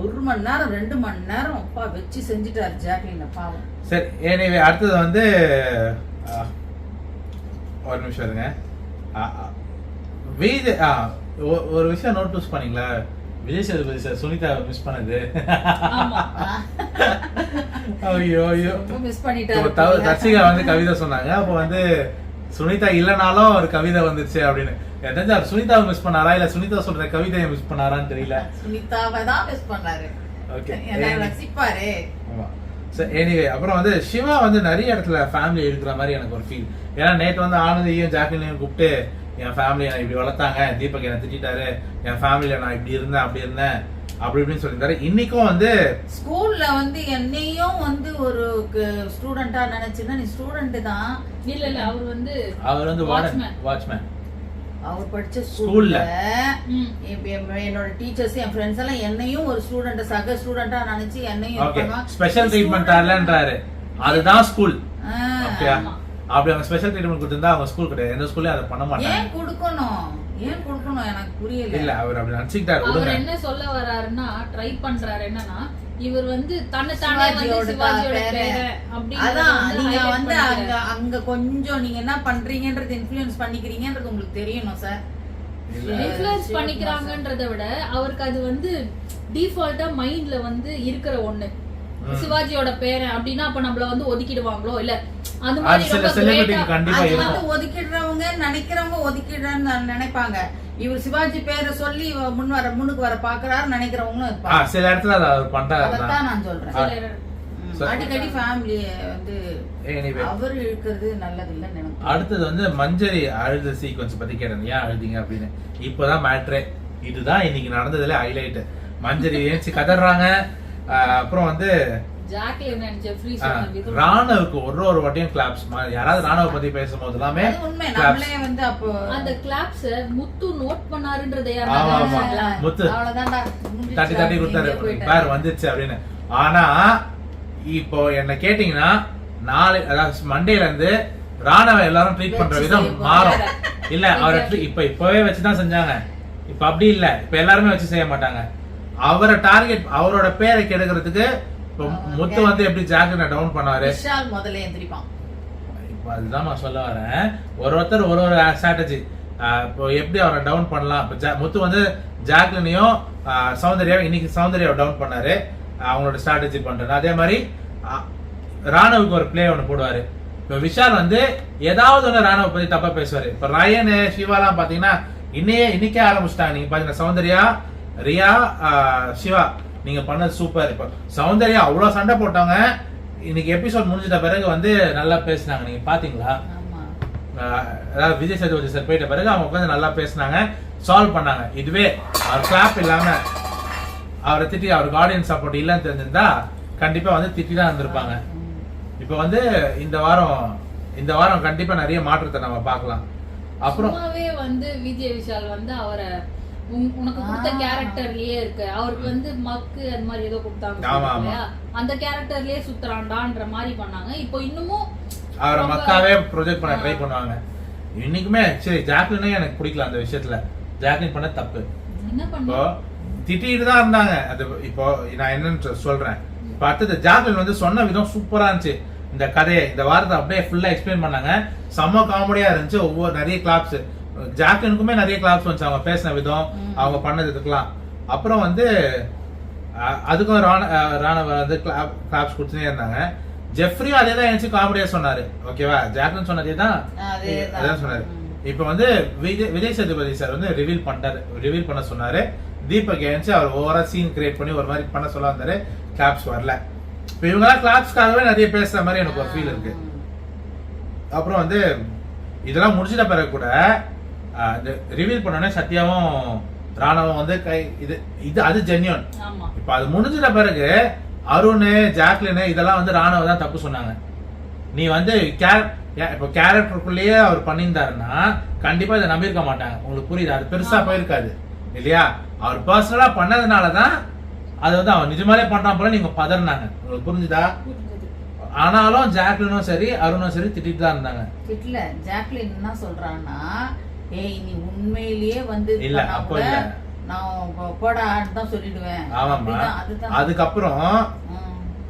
1 மணி நேரம் 2 மணி நேரம் அப்பா வச்சு செஞ்சுட்டாரு ஜாக்லின் பாவம். சரி. எனிவே அடுத்தது வந்து ஒரு நிமிஷம் இருங்க. ஒரு விஷயம் நோட்டீஸ் பண்ணீங்களா? விஜய் சேதுபதி சார் சுனிதா மிஸ் பண்ணது. ஆமா. ஐயோ ஐயோ, மிஸ் பண்ணிட்டாரு. தர்சிகா வந்து கவிதை சொன்னாங்க. அப்போ வந்து சுனிதா இல்லனாலும் ஒரு கவிதை வந்துச்சு அப்படின்னு. எதாச்சும் அவர் சுனிதாவை மிஸ் பண்ணாரா இல்ல சுனிதா சொல்ற கவிதையை மிஸ் பண்ணாரான்னு தெரியல. சுனிதாவை தான் மிஸ் பண்ணாரு. ஓகே, ரசிப்பாரு. ஆமா. எனிவே அப்புறம் வந்து சிவா வந்து நிறைய இடத்துல ஃபேமிலி இருக்கிற மாதிரி எனக்கு ஒரு ஃபீல். ஏன்னா நேற்று வந்து ஆனந்தையும் ஜாக்லினையும் கூப்பிட்டு என் ஃபேமிலியை நான் இப்படி வளர்த்தாங்க, தீபக் என்ன திட்டாரு, என் ஃபேமிலியில நான் இப்படி இருந்தேன் அப்படி இருந்தேன் அப்படி இப்படின்னு சொல்லியிருந்தாரு. இன்னைக்கும் வந்து ஸ்கூல்ல வந்து என்னையும் வந்து ஒரு ஸ்டூடெண்டா நினைச்சுன்னா நீ ஸ்டூடெண்ட் தான். இல்ல இல்ல அவர் வந்து வாட்ச்மேன் அவர் படிச்ச ஸ்கூல்ல என்னோட டீச்சர்ஸ் என் ஃப்ரெண்ட்ஸ் எல்லாம் என்னையும் ஒரு ஸ்டூடெண்ட் சக ஸ்டூடெண்டா நினைச்சு என்னையும் ஸ்பெஷல் ட்ரீட்மெண்ட் தரலன்றாரு. அதுதான் ஸ்கூல். ஓகே, அப்படி அவங்க ஸ்பெஷல் ட்ரீட்மெண்ட் கொடுத்திருந்தா அவங்க ஸ்கூல் கிடையாது, எந்த ஸ்கூல்லயும் அதை பண்ண மாட்டாங்க. ஏன் கொடுக்கணும் எனக்கு புரியல. இல்ல அவர் அப்படி நினைச்சிட்டாரு. அவர் என்ன சொல்ல வராருன்னா ட்ரை பண்றாரு என்னன்னா இவர் வந்து தன்னைத்தானே வந்து சிவாஜியோட பேரன் அப்படி. அதான் நீங்க வந்து அங்க கொஞ்சம் நீங்க என்ன பண்றீங்கன்றது இன்ஃப்ளூயன்ஸ் பண்ணிக்கிறீங்கன்றது உங்களுக்கு தெரியணும் சார். இன்ஃப்ளூயன்ஸ் பண்ணிக்கிறாங்கன்றதை விட அவருக்கு அது வந்து டிஃபால்ட்டா மைண்ட்ல வந்து இருக்கிற ஒண்ணு. சிவாஜியோட பேரன் அப்படின்னா அப்ப நம்மள வந்து ஒதுக்கிடுவாங்களோ இல்ல அந்த மாதிரி ஒதுக்கிடுறவங்க நினைக்கிறவங்க ஒதுக்கிடுறான்னு நினைப்பாங்க. இவர் சிவாஜி பேரை சொல்லி முன்னுக்கு வர பாக்குறாரு நினைக்கிறவங்களும் இருப்பாங்க. சில இடத்துல அவர் பண்றாரு. அதான் நான் சொல்றேன். அடிக்கடி ஃபேமிலி வந்து அவர் இழுக்கிறது நல்லது இல்லைன்னு நினைக்கிறேன். அடுத்தது வந்து மஞ்சரி அழுத சீக்வன்ஸ் பத்தி கேட்டேன், ஏன் அழுதிங்க அப்படின்னு. இப்பதான் மேட்ரே, இதுதான் இன்னைக்கு நடந்ததுல ஹைலைட். மஞ்சரி ஏஞ்சி கதறாங்க. அப்புறம் வந்து ராணவுக்கு ஒரு வாட்டியும் கிளாப்ஸ். யாராவது ராணவ பத்தி பேசும்போது எல்லாமே அந்த கிளாப்ஸ் முத்து நோட் பண்ணாருன்றதை முத்து தட்டி கொடுத்தாரு, பேர் வந்துச்சு அப்படின்னு. ஆனா இப்போ என்ன கேட்டீங்கன்னா நாளை அதாவது மண்டேல இருந்து ராணவ எல்லாரும் ட்ரீட் பண்ற விதம் மாறும். இல்ல அவரை இப்பவே வச்சுதான் செஞ்சாங்க. இப்ப அப்படி இல்ல, இப்ப எல்லாருமே வச்சு செய்ய மாட்டாங்க. அவரை டார்கெட் அவரோட பேரை கெடுக்கிறதுக்கு முத்து வந்து எப்படி ஜாக்லினை டவுன் பண்ணாரு. முதல்ல எந்திரிப்பான். இப்போ அதுதான் நான் சொல்ல வரேன். ஒருத்தர் ஒரு ஸ்ட்ராட்டஜி. இப்போ எப்படி அவரை டவுன் பண்ணலாம். இப்போ முத்து வந்து ஜாக்லினையும் சௌந்தர்யாவும் இன்னைக்கு சௌந்தர்யாவை டவுன் பண்ணாரு, அவங்களோட ஸ்ட்ராட்டஜி பண்றாரு. அதே மாதிரி ராணுவுக்கு ஒரு பிளே ஒன்று போடுவாரு. இப்போ விஷால் வந்து ஏதாவது ஒன்று ராணுவ பத்தி தப்பா பேசுவாரு. இப்போ ரயன் சிவாலாம் பாத்தீங்கன்னா இன்னைக்கே ஆரம்பிச்சிட்டாங்க. நீங்க பாத்தீங்கன்னா சௌந்தர்யா, ரியா, சிவா நீங்க பண்ணது சூப்பர். இப்ப சௌந்தர்யா அவ்வளவு சண்டை போட்டாங்க. இன்னைக்கு எபிசோட் முடிஞ்சிட்ட பிறகு வந்து நல்லா பேசினாங்க. நீங்க பாத்தீங்களா? அதாவது விஜய் சேதுபதி சார் போயிட்ட பிறகு அவங்க உட்காந்து நல்லா பேசினாங்க, சால்வ் பண்ணாங்க. இதுவே அவர் கிளாப் இல்லாம அவரை திட்டி அவருக்கு ஆடியன்ஸ் சப்போர்ட் இல்லன்னு தெரிஞ்சிருந்தா கண்டிப்பா வந்து திட்டி தான் இருந்திருப்பாங்க. இப்ப வந்து இந்த வாரம் கண்டிப்பா நிறைய மாற்றத்தை நம்ம பார்க்கலாம். அப்புறம் வந்து விஜய் விஷால் வந்து அவரை உனக்கு கொடுத்த கேரக்டர்லயே இருக்கு. அவருக்கு வந்து மக்கு அந்த மாதிரி ஏதோ கொடுத்தாங்க, அந்த கேரக்டர்லயே சுத்துறான்டான்ற மாதிரி பண்ணாங்க. இப்போ இன்னமும் அவரை மக்காவே ப்ரொஜெக்ட் பண்ண ட்ரை பண்ணுவாங்க. இன்னைக்குமே சரி ஜாக்லினே எனக்கு பிடிக்கல. அந்த விஷயத்துல ஜாக்லின் பண்ண தப்பு. இப்போ திட்டிட்டு தான் இருந்தாங்க. அது இப்போ நான் என்னன்னு சொல்றேன். இப்போ அடுத்தது ஜாக்லின் வந்து சொன்ன விதம் சூப்பரா இருந்துச்சு. இந்த கதையை இந்த வாரத்தை அப்படியே ஃபுல்லா எக்ஸ்பிளைன் பண்ணாங்க. செம்ம காமெடியா இருந்துச்சு. ஒவ்வொரு நிறைய கிளாப்ஸ், ஜாக்லினுக்குமே நிறைய கிளாப்ஸ் வந்துச்சு அவங்க பேசின விதம், அவங்க பண்ணதுக்கெல்லாம். அப்புறம் வந்து அதுக்கும் ராணவ வந்து கிளாப்ஸ் கொடுத்துனே இருந்தாங்க. ஜெஃப்ரியும் அதே தான் எழுந்து காமெடியா சொன்னாரு. ஓகேவா, ஜாக்லின் சொன்னதே தான் அதான் சொன்னாரு. இப்ப வந்து விஜய் சேதுபதி சார் வந்து ரிவீல் பண்ண சொன்னாரு. தீபக் எழுந்து அவர் ஓவரா சீன் கிரியேட் பண்ணி ஒரு மாதிரி பண்ண சொல்ல வந்தாரு. கிளாப்ஸ் வரல. இப்ப இவங்கெல்லாம் கிளாப்ஸ்க்காகவே நிறைய பேசுற மாதிரி எனக்கு ஒரு ஃபீல் இருக்கு. அப்புறம் வந்து இதெல்லாம் முடிச்சிட்ட பிறகு கூட ரிவீல் பண்ணோடனே சத்யாவும் ராணவம் வந்து இது அது ஜென்யூன். இப்ப அது முடிஞ்சிட்ட பிறகு அருண், ஜாக்லின் இதெல்லாம் வந்து ராணவ தான் தப்பு சொன்னாங்க. நீ வந்து இப்போ கேரக்டருக்குள்ளேயே அவர் பண்ணியிருந்தாருன்னா கண்டிப்பா இதை நம்பியிருக்க மாட்டாங்க. உங்களுக்கு புரியுது? அது பெருசா போயிருக்காது இல்லையா? அவர் பர்சனலா பண்ணதுனாலதான் அது வந்து அவன் நிஜமாலே பண்றான் போல நீங்க பதறினாங்க. உங்களுக்கு புரிஞ்சுதா? ஆனாலும் ஜாக்லினும் சரி அருணும் சரி திட்டிட்டு தான் இருந்தாங்க. திட்டல. ஜாக்லின் என்ன சொல்றான்னா, ஏய் நீ உண்மையிலேயே வந்து இல்ல அப்போ இல்ல நான் போடான்னு தான் சொல்லிடுவேன். ஆமாமா. அதுக்கப்புறம்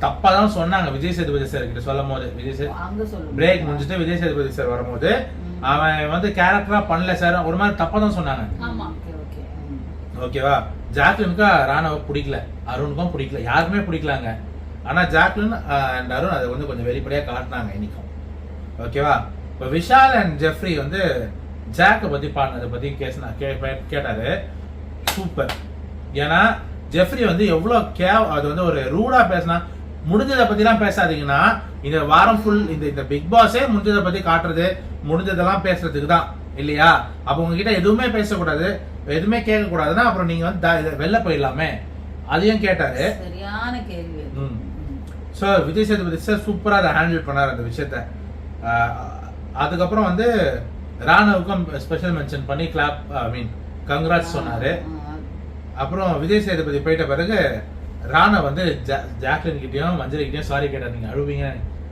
தப்பா தான் சொன்னாங்க விஜய் சேதுபதி சார் கிட்ட சொல்லும் போது. விஜய் சார் பிரேக் முடிஞ்சிட்டு விஜய் சேதுபதி சார் வரும்போது அவன் வந்து கேரக்டரா பண்ணல சார் ஒரு மாதிரி தப்பா தான் சொன்னாங்க. ஓகேவா? ஜாக்லினுக்கு ராணவ பிடிக்கல, அருணுக்கும் பிடிக்கல, யாருமே பிடிக்கலாங்க. ஆனா ஜாக்லின் அண்ட் அருண் அதை வந்து கொஞ்சம் வெளிப்படையா காட்டினாங்க இன்னைக்கும். ஓகேவா? இப்போ விஷால் அண்ட் ஜெஃப்ரி வந்து ஜாக்கை பத்தி பாடினதை பத்தி கேட்டாரு. சூப்பர். ஏன்னா ஜெஃப்ரி வந்து எவ்வளவு அது வந்து ஒரு ரூடா பேசினா, முடிஞ்சதை பத்தி எல்லாம் பேசாதீங்கன்னா இந்த வாரம் ஃபுல் இந்த பிக் பாஸே முடிஞ்சதை பத்தி காட்டுறது, முடிஞ்சதெல்லாம் பேசுறதுக்கு தான் இல்லையா? அப்ப உங்ககிட்ட எதுவுமே பேசக்கூடாது, எதுவுமே கேட்க கூடாதுன்னா அப்புறம் நீங்க வந்து வெளில போயிடலாமே. அதையும் கேட்டாரு. சரியான கேள்வி. சோ விஜய் சேதுபதி சார் சூப்பரா அதை ஹேண்டில் பண்ணாரு அந்த விஷயத்த. அதுக்கப்புறம் வந்து ராணவுக்கும் ஸ்பெஷல் மென்ஷன் பண்ணி கிளாப் கங்க்ராட்ஸ் சொன்னாரு. அப்புறம் விஜய் சேதுபதி போயிட்ட பிறகு ராணா வந்து ஜாக்லின் கிட்டயும் மஞ்சள் கிட்டயும் சாரி கேட்டார். நீங்க அழுவீங்க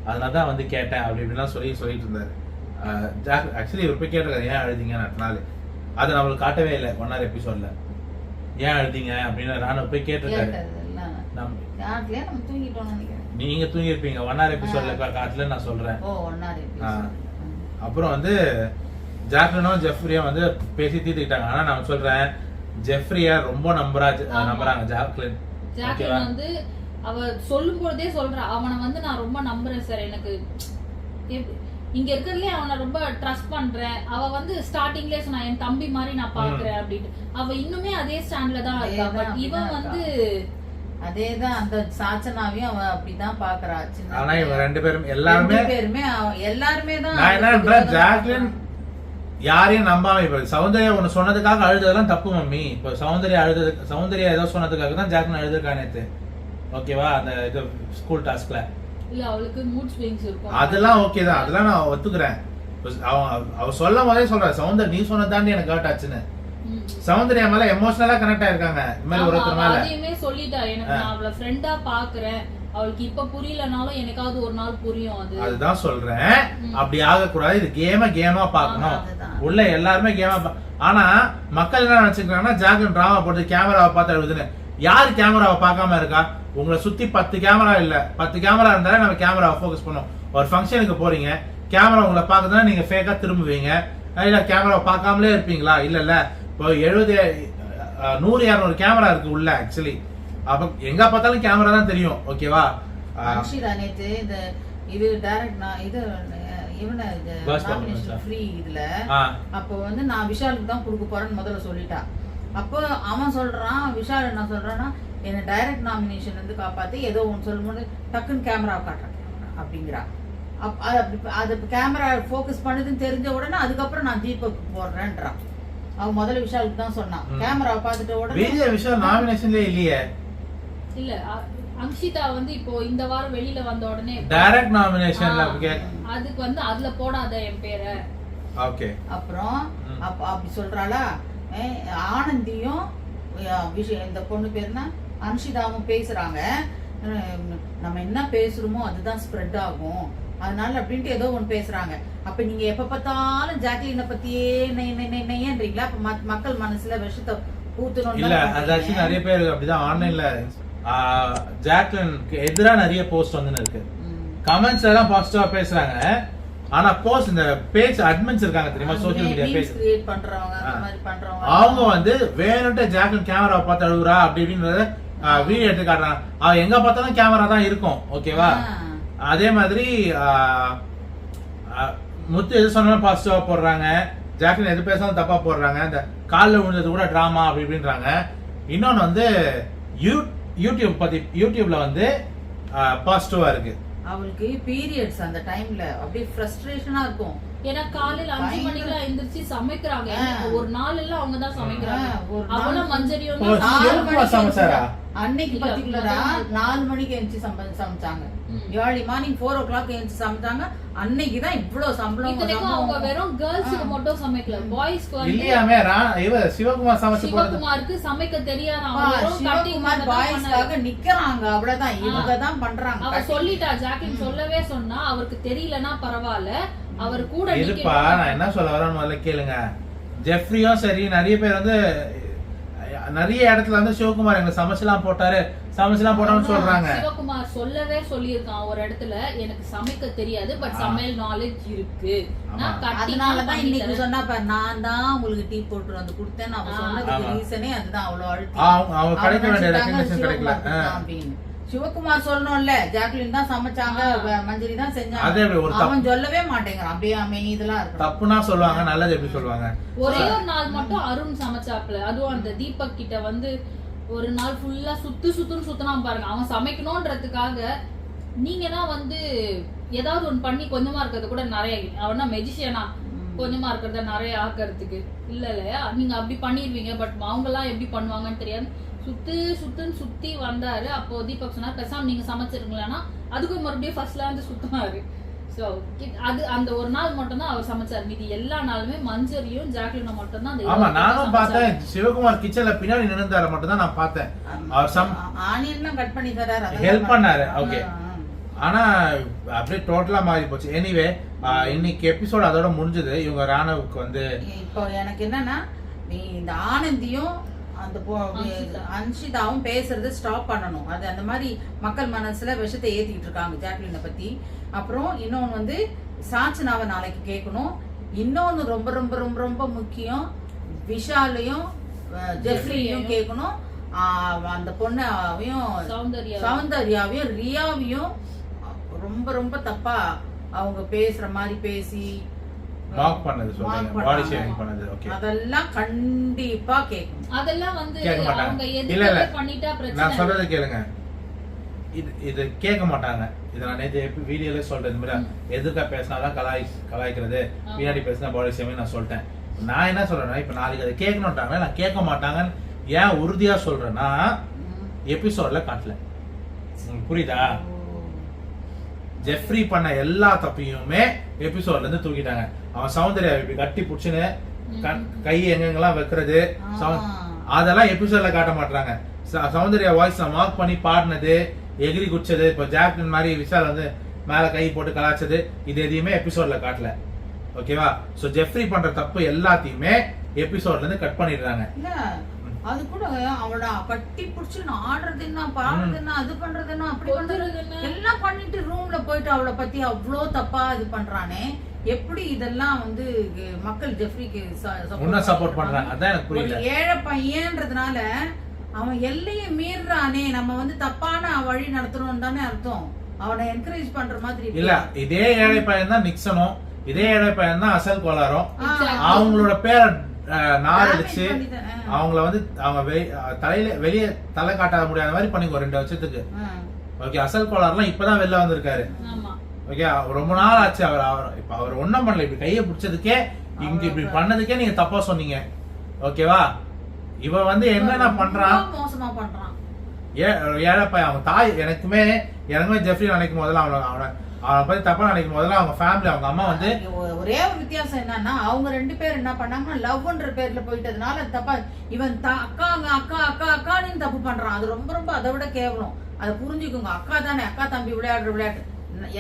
அதனாலதான் வந்து கேட்டேன் அப்படி இப்படிலாம் சொல்லிட்டு இருந்தாரு. ஆக்சுவலி இவர் போய் கேட்டிருக்காரு ஏன் அழுதிங்க நாலு. அதை நம்மளுக்கு காட்டவே இல்லை 1 hour எபிசோட்ல. ஏன் அழுதிங்க அப்படின்னு ராணா போய் கேட்டிருக்காரு. நீங்க தூங்கி இருப்பீங்க 1 hour எபிசோட்ல காட்டல நான் சொல்றேன். அப்புறம் வந்து ஜாக்லினும் ஜெஃப்ரியும் வந்து பேசி தீர்த்துக்கிட்டாங்க. ஆனா நான் சொல்றேன் ஜெஃப்ரியா ரொம்ப நம்புறாங்க ஜாக்லின். ஜாக்லின் வந்து அவ சொல்லும் போதே சொல்றா, அவனை வந்து நான் ரொம்ப நம்புறேன் சார், எனக்கு இங்க இருக்கிறதுலே அவனை ரொம்ப ட்ரஸ்ட் பண்றேன். அவ வந்து ஸ்டார்டிங்லயே சொன்னா என் தம்பி மாதிரி நான் பாக்குறேன் அப்படின்னு. அவ இன்னுமே அதே ஸ்டாண்ட்ல தான் இருக்கா. பட் இவன் வந்து அதேதான் அந்த சாச்சனாவையும் அவ அப்படிதான் பாக்குறா. ஆனா இவங்க 2 பேரும் எல்லாருமே தான். நான் என்ன ஜாக்லின் யாரையும் நம்பாம இப்ப சௌந்தர்யா ஒண்ணு சொன்னதுக்காக அழுததெல்லாம் தப்பு மம்மி. இப்ப சௌந்தர்யா ஏதோ சொன்னதுக்காக தான் ஜாக்லின் அழுதுருக்கா நேத்து. ஓகேவா? அந்த இது ஸ்கூல் டாஸ்க்ல இல்ல அவளுக்கு மூட் ஸ்விங்ஸ் இருக்கும். அதெல்லாம் ஓகே தான், அதெல்லாம் நான் ஒத்துக்கிறேன். அவ சொல்லும் போதே சொல்ற சௌந்தர்யா நீ சொன்னதாண்டி எனக்கு ஹர்ட் ஆச்சுன்னு. சௌந்தர்யா மேல எமோஷனலா கனெக்ட் ஆயிருக்காங்க. இந்த மாதிரி ஒருத்தர் மேல அதையுமே சொல்லிட்டா, எனக்கு நான் அவளை ஃப்ரெண்டா பாக்குறேன், அவளுக்கு இப்ப புரியலனாலும் எனக்காவது ஒரு நாள் புரியும். அதுதான் சொல்றேன். அப்படி ஆக கூடாது. இது கேமா பாக்கணும். உள்ள எல்லாருமே கேமா. ஆனா மக்கள் என்ன நினைச்சுக்கிறாங்கன்னா ஜாக்லின் டிராமா போட்டு கேமராவை பார்த்து அழுதுன்னு. யாரு கேமராவை பார்க்காம இருக்கா? உங்களை சுத்தி 10 கேமரா இல்ல, 10 கேமரா இருந்தாலே நம்ம கேமராவை ஃபோக்கஸ் பண்ணுவோம். ஒரு ஃபங்க்ஷனுக்கு போறீங்க, கேமரா உங்களை பார்க்கறதுனா நீங்க ஃபேக்கா திரும்புவீங்க. இல்ல கேமராவை பார்க்காமலே இருப்பீங்களா? இல்ல இப்போ 70 100 200 கேமரா இருக்கு உள்ள ஆக்சுவலி. அப்ப எங்க பார்த்தாலும் கேமரா தான் தெரியும். ஓகேவா? நேத்து இது டைரக்ட் நான் இது இவனை நாமினேஷன் ஃப்ரீ இதுல அப்போ வந்து நான் விஷாலுக்கு தான் கொடுக்க போறேன்னு முதல்ல சொல்லிட்டா. அப்போ அவன் சொல்றான், விஷால் என்ன சொல்றான்னா என்ன டைரக்ட் நாமினேஷன் வந்து காப்பாத்தி ஏதோ ஒன்று சொல்லும்போது டக்குன்னு கேமரா காட்டுறேன் அப்படிங்கிறா. அது கேமரா ஃபோக்கஸ் பண்ணுதுன்னு தெரிஞ்ச உடனே அதுக்கப்புறம் நான் தீபக் போடுறேன்றான். அவன் முதல்ல விஷாலுக்கு தான் சொன்னான். கேமரா பார்த்துட்ட உடனே விஷால் நாமினேஷன்ல இல்லையே. இல்ல அங்ஷிதா வந்து இப்போ இந்த வாரம் வெளியில வந்த உடனே டைரக்ட் நாமினேஷன்ல அதுக்கு வந்து அதுல போடாத என் பேரை. ஓகே. அப்புறம் அப்படி சொல்றாளா. ஆனந்தியும் இந்த பொண்ணு பேருனா அன்ஷிதாவும் பேசுறாங்க. நம்ம என்ன பேசுறோமோ அதுதான் ஸ்ப்ரெட் ஆகும், அதனால அப்படின்ட்டு ஏதோ ஒண்ணு பேசுறாங்க. அப்ப நீங்க எப்ப பார்த்தாலும் ஜாக்லினை பத்தியே நெய்யன்றீங்களா? அப்ப மக்கள் மனசுல விஷத்தை ஊத்தணும் இல்ல. அதாச்சும் நிறைய பேர் அப்படிதான் ஆன்லைன்ல ஜாக்லினுக்கு எதிராக நிறைய போஸ்ட் வந்து இருக்கு. கமெண்ட்ஸ்ல எல்லாம் பாசிட்டிவா பேசுறாங்க. ஆனா போஸ்ட் இந்த பேஜ் அட்மின்ஸ் இருக்காங்க தெரியுமா, சோஷியல் மீடியா பேஜ் கிரியேட் பண்றவங்க அந்த மாதிரி பண்றவங்க, அவங்க வந்து வேணும்ட்டு ஜாக்லின் கேமராவை பார்த்து அழுகுறா அப்படி இப்படின்றத வீடியோ எடுத்து காட்டுறாங்க. அவ எங்க பார்த்தாலும் கேமரா தான் இருக்கும். ஓகேவா? அதே மாதிரி முத்து எது சொன்னாலும் பாசிட்டிவா போடுறாங்க, ஜாக்லின் எது பேசாலும் தப்பா போடுறாங்க. இந்த காலில் விழுந்தது கூட டிராமா அப்படி இப்படின்றாங்க. இன்னொன்னு வந்து யூடியூப்ல வந்து பாசிட்டிவா இருக்கு. அவளுக்கு பீரியட்ஸ் அந்த டைம்ல அப்படியே ஃப்ரஸ்ட்ரேஷனா இருக்கும். ஏன்னா காலையில 5 மணிக்கெல்லாம் எந்திரிச்சு சமைக்கிறாங்க. ஒரு நாள் எல்லாம் அவங்க தான் சமைக்கிறாங்க. அவளும் மஞ்சரியும் சமைச்சாரா அன்னைக்கு பர்டிகுலரா 4 மணிக்கு எழுந்துச்சு சமைச்சாங்க. ஏர்லி மார்னிங் 4 o'clock எழுந்துச்சு சமைச்சாங்க. அன்னைக்குதான் இவ்வளவு சம்பளம். அவங்க வெறும் கேர்ள்ஸ்க்கு மட்டும் சமைக்கல, பாய்ஸ்க்கு வந்து இல்லையாமே. சிவகுமார் சமைச்சு சிவகுமாருக்கு சமைக்க தெரியாத சிவகுமார் பாய்ஸ்க்காக நிக்கறாங்க. அவ்வளவுதான், இவங்க தான் பண்றாங்க. அவ சொல்லிட்டா, ஜாக்லின் சொல்லவே சொன்னா அவருக்கு தெரியலனா பரவாயில்ல, அவர் கூட இருப்பா. நான் என்ன சொல்ல வரேன்னு முதல்ல கேளுங்க. ஜெஃப்ரியும் சரி, நிறைய பேர் வந்து நிறைய இடத்துல வந்து சிவகுமார் எங்க சமைச்சலாம் போட்டான்னு சொல்றாங்க. சிவகுமார் சொல்லவே சொல்லியிருக்கான் ஒரு இடத்துல, எனக்கு சமைக்க தெரியாது பட் சமையல் நாலேஜ் இருக்கு. அதனாலதான் இன்னைக்கு சொன்னா நான் தான் உங்களுக்கு டீ போட்டு வந்து கொடுத்தேன்னு அவ சொன்னதுக்கு ரீசனே அதுதான். அவ்வளவு அவங்க கிடைக்க வேண்டிய ரெகக்னிஷன் கிடைக்கல அப்படின்னு சிவகுமார் சொல்லணும்ல. ஜாக்லின் தான் சமைச்சாங்க, மஞ்சரி தான் செஞ்சாங்க, அவன் சொல்லவே மாட்டேங்கிறான். அப்படியே அமைதியா இருக்கு. தப்புனா சொல்லுவாங்க, நல்லது எப்படி சொல்லுவாங்க. ஒரே ஒரு நாள் மட்டும் அருண் சமைச்சாப்ல, அதுவும் அந்த தீபக் கிட்ட வந்து ஒரு நாள் ஃபுல்லா சுத்துன்னு சுத்தினா பாருங்க. அவன் சமைக்கணும்ன்றதுக்காக நீங்க தான் வந்து ஏதாவது ஒண்ணு பண்ணி கொஞ்சமா இருக்கிறது கூட நிறைய, அவனா மெஜிஷியனா கொஞ்சமா இருக்கிறத நிறைய ஆக்கிறதுக்கு இல்லையா? நீங்க அப்படி பண்ணிருவீங்க. பட் அவங்க எல்லாம் எப்படி பண்ணுவாங்கன்னு தெரியாது. சுத்துன்னு சுத்தி வந்தாரு. அப்போ தீபக் சொன்னார், பேசாம நீங்க சமைச்சிருங்களா, அதுக்கும் மறுபடியும் ஃபர்ஸ்ட்ல இருந்து சுத்தினாரு. சோ அது அந்த ஒரு நாள் மட்டும் தான் அவர் சமைச்சாரு. மீதி எல்லா நாளுமே மஞ்சரியும் ஜாக்லினும் மட்டும் தான். ஆமா, நானும் பார்த்தேன். சிவகுமார் கிச்சன்ல பின்னாடி நின்னுதார மட்டும் தான் நான் பார்த்தேன். அவர் ஆனியன்லாம் கட் பண்ணி தராரு, ஹெல்ப் பண்ணாரு. ஓகே, ஆனா அப்படியே டோட்டலா மாறி போச்சு. எனிவே, இன்னைக்கு எபிசோட் அதோட முடிஞ்சது. இவங்க ராணவுக்கு வந்து இப்போ எனக்கு என்னன்னா, நீ இந்த ஆனந்தியும் அந்த அன்ஷிதாவும் பேசுறது ஸ்டாப் பண்ணணும். அது அந்த மாதிரி மக்கள் மனசுல விஷத்தை ஏத்திட்டு இருக்காங்க ஜாக்லினை பத்தி. அப்புறம் இன்னொன்னு வந்து சாச்சனாவை நாளைக்கு கேட்கணும். இன்னொன்னு ரொம்ப ரொம்ப ரொம்ப ரொம்ப முக்கியம், விஷாலையும் ஜெஃப்ரியும் கேட்கணும். அந்த பொண்ணையும் சௌந்தர்யாவையும் ரியாவையும் ரொம்ப ரொம்ப தப்பா அவங்க பேசுற மாதிரி பேசி மார்க் பண்ணது சொல்றீங்க, பாடி ஷேமிங் பண்ணது. ஓகே, அதெல்லாம் கண்டிப்பா கேட்கணும். அதெல்லாம் வந்து கேட்க மாட்டாங்க. இல்ல பண்ணிட்டா பிரச்சனை. நான் சொல்றது கேளுங்க, இது கேட்க மாட்டாங்க. இத நான் நேத்து வீடியோல சொல்றேன். இந்த மாதிரி எதுக்கா பேசினாதான் கலாய்க்கிறது, பின்னாடி பேசினா பாடி ஷேமிங் நான் சொல்லிட்டேன். நான் என்ன சொல்றேன்னா, இப்ப நாளைக்கு அதை கேட்கணும்ட்டாங்க, நான் கேட்க மாட்டாங்கன்னு ஏன் உறுதியா சொல்றேன்னா, எபிசோட்ல காட்டல. உங்களுக்கு புரியுதா? ஜெஃப்ரி பண்ண எல்லா தப்பையுமே எபிசோட்ல இருந்து தூக்கிட்டாங்க. அவன் சௌந்தர்யா இப்படி கட்டி புடிச்சுன்னு கை எங்கெங்கெல்லாம் வைக்கிறது, அதெல்லாம் எபிசோட்ல காட்ட மாட்டாங்க. சௌந்தர்யா வாய்ஸ் மார்க் பண்ணி பாடினது, எகிரி குச்சது, இப்ப ஜாக்லின் மாதிரி விஷால் வந்து மேல கை போட்டு கலாச்சது, இது எதையுமே எபிசோட்ல காட்டல. ஓகேவா? சோ ஜெஃப்ரி பண்ற தப்பு எல்லாத்தையுமே எபிசோட்ல இருந்து கட் பண்ணிடுறாங்க. அது கூட அவளோட கட்டி புடிச்சு ஆடுறது என்ன, பாடுறது என்ன, அது பண்றது என்ன, அப்படி பண்றது எல்லாம் பண்ணிட்டு ரூம்ல போயிட்டு அவளை பத்தி அவ்வளோ தப்பா இது பண்றானே. எப்படி இதெல்லாம் வந்து மக்கள் ஜெஃப்ரிக்கு சப்போர்ட் பண்றாங்க? அதான் எனக்கு புரியல. ஏழை பையன்றதுனால அவன் எல்லையை மீறானே, நம்ம வந்து தப்பான வழி நடத்துறோம் தானே அர்த்தம். அவனை என்கரேஜ் பண்ற மாதிரி இல்ல. இதே ஏழை பையன் தான் நிக்சனும், இதே ஏழை பையன் தான் அசல் கோளாரும். அவங்களோட பேரை நாரடிச்சு அவங்கள வந்து அவங்க தலையில வெளியே தலை காட்ட முடியாத மாதிரி பண்ணிக்கோ 2 வருஷத்துக்கு. ஓகே, அசல் கோளாறுலாம் இப்பதான் வெளில வந்திருக்காரு. ஓகே, ரொம்ப நாள் ஆச்சு. அவர் ஒண்ணும் பண்ணல. இப்படி கையை பிடிச்சதுக்கே, இங்க இப்படி பண்ணதுக்கே நீங்க தப்பா சொன்னீங்க. ஓகேவா? இவ வந்து என்னென்ன பண்றான், மோசமா பண்றான். ஏழப்பா அவங்க தாய் எனக்குமே ஜெஃப்ரி நினைக்கும் போதெல்லாம் அவனை பத்தி தப்பா நினைக்கும் போதெல்லாம் அவங்க ஃபேமிலி, அவங்க அம்மா வந்து ஒரே ஒரு வித்தியாசம் என்னன்னா, அவங்க 2 பேர் என்ன பண்ணாங்கன்னா லவ்ன்ற பேர்ல போயிட்டதுனால தப்பா இவன் அக்கா அக்கா அக்கா அக்கான்னு தப்பு பண்றான். அது ரொம்ப ரொம்ப அதை விட கேவலம். அதை புரிஞ்சுக்கோங்க. அக்கா தானே, அக்கா தம்பி விளையாடுற விளையாட்டு.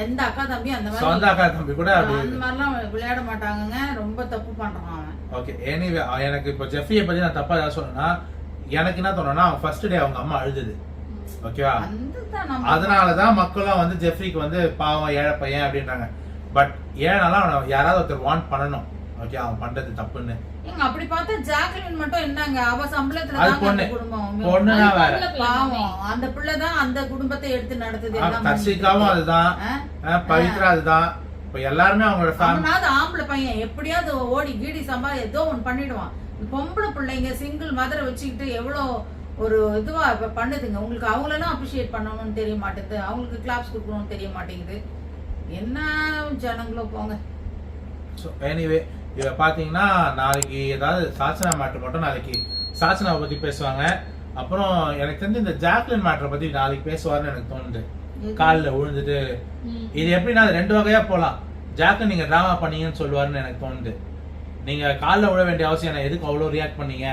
எந்த அக்கா தம்பி அந்த மாதிரி சொந்த அக்கா தம்பி கூட அந்த மாதிரிலாம் விளையாட மாட்டாங்க. ரொம்ப தப்பு பண்றான் அவன். ஓகே, எனிவே எனக்கு இப்ப ஜெஃப்ரியை பத்தி நான் தப்பா ஏதாவது சொன்னா, எனக்கு என்ன தோணுன்னா, அவன் ஃபர்ஸ்ட் டே அவங்க அம்மா அழுதுது. ஓகேவா? அதுதான் நம்ம அதனாலதான் மக்களும் வந்து ஜெஃப்ரிக்கு வந்து பாவம் ஏழை பையன் அப்படின்றாங்க. பட் ஏழாலாம் அவனை யாராவது ஒருத்தர் வார்ன் பண்ணணும். ஓகே, அவன் பண்றது தப்புன்னு. ஏங்க அப்படி பார்த்தா ஜாக்லின் மட்டும் என்னங்க, அவ சம்பளத்துல அது தான் பொண்ணு. அந்த குடும்பம். பொண்ணுனா வேற. பாவம் அந்த பிள்ளை தான் அந்த குடும்பத்தை எடுத்து நடத்துது எல்லாம். தர்ஷிகாவும் அதுதான், பவித்ரா அதுதான். இப்ப எல்லாருமே அவங்களோட அவனாவது ஆம்பளை பையன் எப்படியாவது ஓடி கீடி சம்பா ஏதோ ஒண்ணு பண்ணிடுவான். பொம்பளை பிள்ளைங்க சிங்கிள் மதரை வச்சுக்கிட்டு எவ்வளவு ஒரு இதுவா இப்ப பண்ணுதுங்க. உங்களுக்கு அவங்களெல்லாம் அப்ரிஷியேட் பண்ணணும்னு தெரிய மாட்டேங்குது, அவங்களுக்கு கிளாப்ஸ் கொடுக்கணும்னு தெரிய மாட்டேங்குது. என்ன ஜனங்களோ போங்க. எனிவே இவ பாத்தீங்கன்னா நாளைக்கு ஏதாவது சாச்சனா மேட்டர் மட்டும் நாளைக்கு சாச்சனாவை பத்தி பேசுவாங்க. அப்புறம் எனக்கு தெரிஞ்சு இந்த ஜாக்லின் மேட்டரை பத்தி நாளைக்கு பேசுவாருன்னு எனக்கு தோணுது. காலில் விழுந்துட்டு இது எப்படின்னா ரெண்டு வகையா போலாம். ஜாக்லின் நீங்க டிராமா பண்ணீங்கன்னு சொல்லுவாருன்னு எனக்கு தோணுது. நீங்க காலில் விழ வேண்டிய அவசியம் என்ன, எதுக்கு அவ்வளவு ரியாக்ட் பண்ணீங்க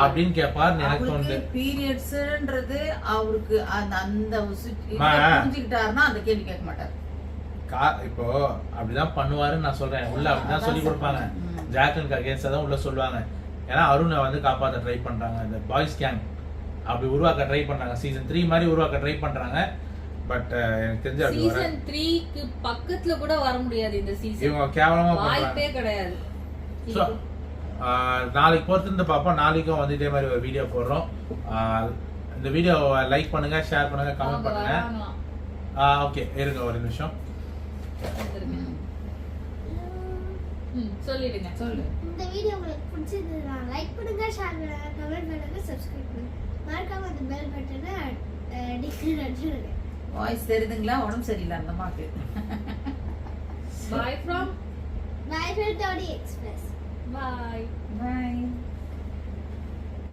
அப்படின்னு கேட்பாருன்னு எனக்கு தோணுது. பீரியட்ஸ்ன்றது அவருக்கு அந்த புரிஞ்சுக்கிட்டாருன்னா அந்த கேள்வி கேட்க மாட்டாரு. இப்போ அப்படிதான் பண்ணுவாருன்னு நான் சொல்றேன். உள்ள அப்படிதான் சொல்லி கொடுப்பாங்க. ஜாக்லினுக்கு அகேன்ஸ்டா தான் உள்ள சொல்லுவாங்க. ஏன்னா அருணை வந்து காப்பாற்ற ட்ரை பண்றாங்க. இந்த பாய்ஸ் கேங் அப்படி உருவாக்க ட்ரை பண்றாங்க. சீசன் 3 மாதிரி உருவாக்க ட்ரை பண்றாங்க. பட் எனக்கு தெரிஞ்சு அப்படி சீசன் 3க்கு பக்கத்துல கூட வர முடியாது. இந்த சீசன் இவங்க கேவலமா வாய்ப்பே கிடையாது. நாளைக்கு பொறுத்து இருந்து பார்ப்போம். நாளைக்கும் வந்து இதே மாதிரி ஒரு வீடியோ போடுறோம். இந்த வீடியோ லைக் பண்ணுங்க, ஷேர் பண்ணுங்க, கமெண்ட் பண்ணுங்க. ஓகே, இருங்க ஒரு நிமிஷம். சொல்லிடுங்க. சொல்லு. இந்த வீடியோ உங்களுக்கு பிடிச்சிருந்தா லைக் பண்ணுங்க, ஷேர் பண்ணுங்க, கமெண்ட் பண்ணுங்க, சப்ஸ்கிரைப் பண்ணுங்க. மறக்காம அந்த பெல் பட்டனை டிக்ளேர் அடிச்சிடுங்க. வாய்ஸ் தெரியுதுங்களா? உடம்பு சரியில்லை அந்த அம்மாக்கு. Bye from Bye from Tony Express. Bye. Bye.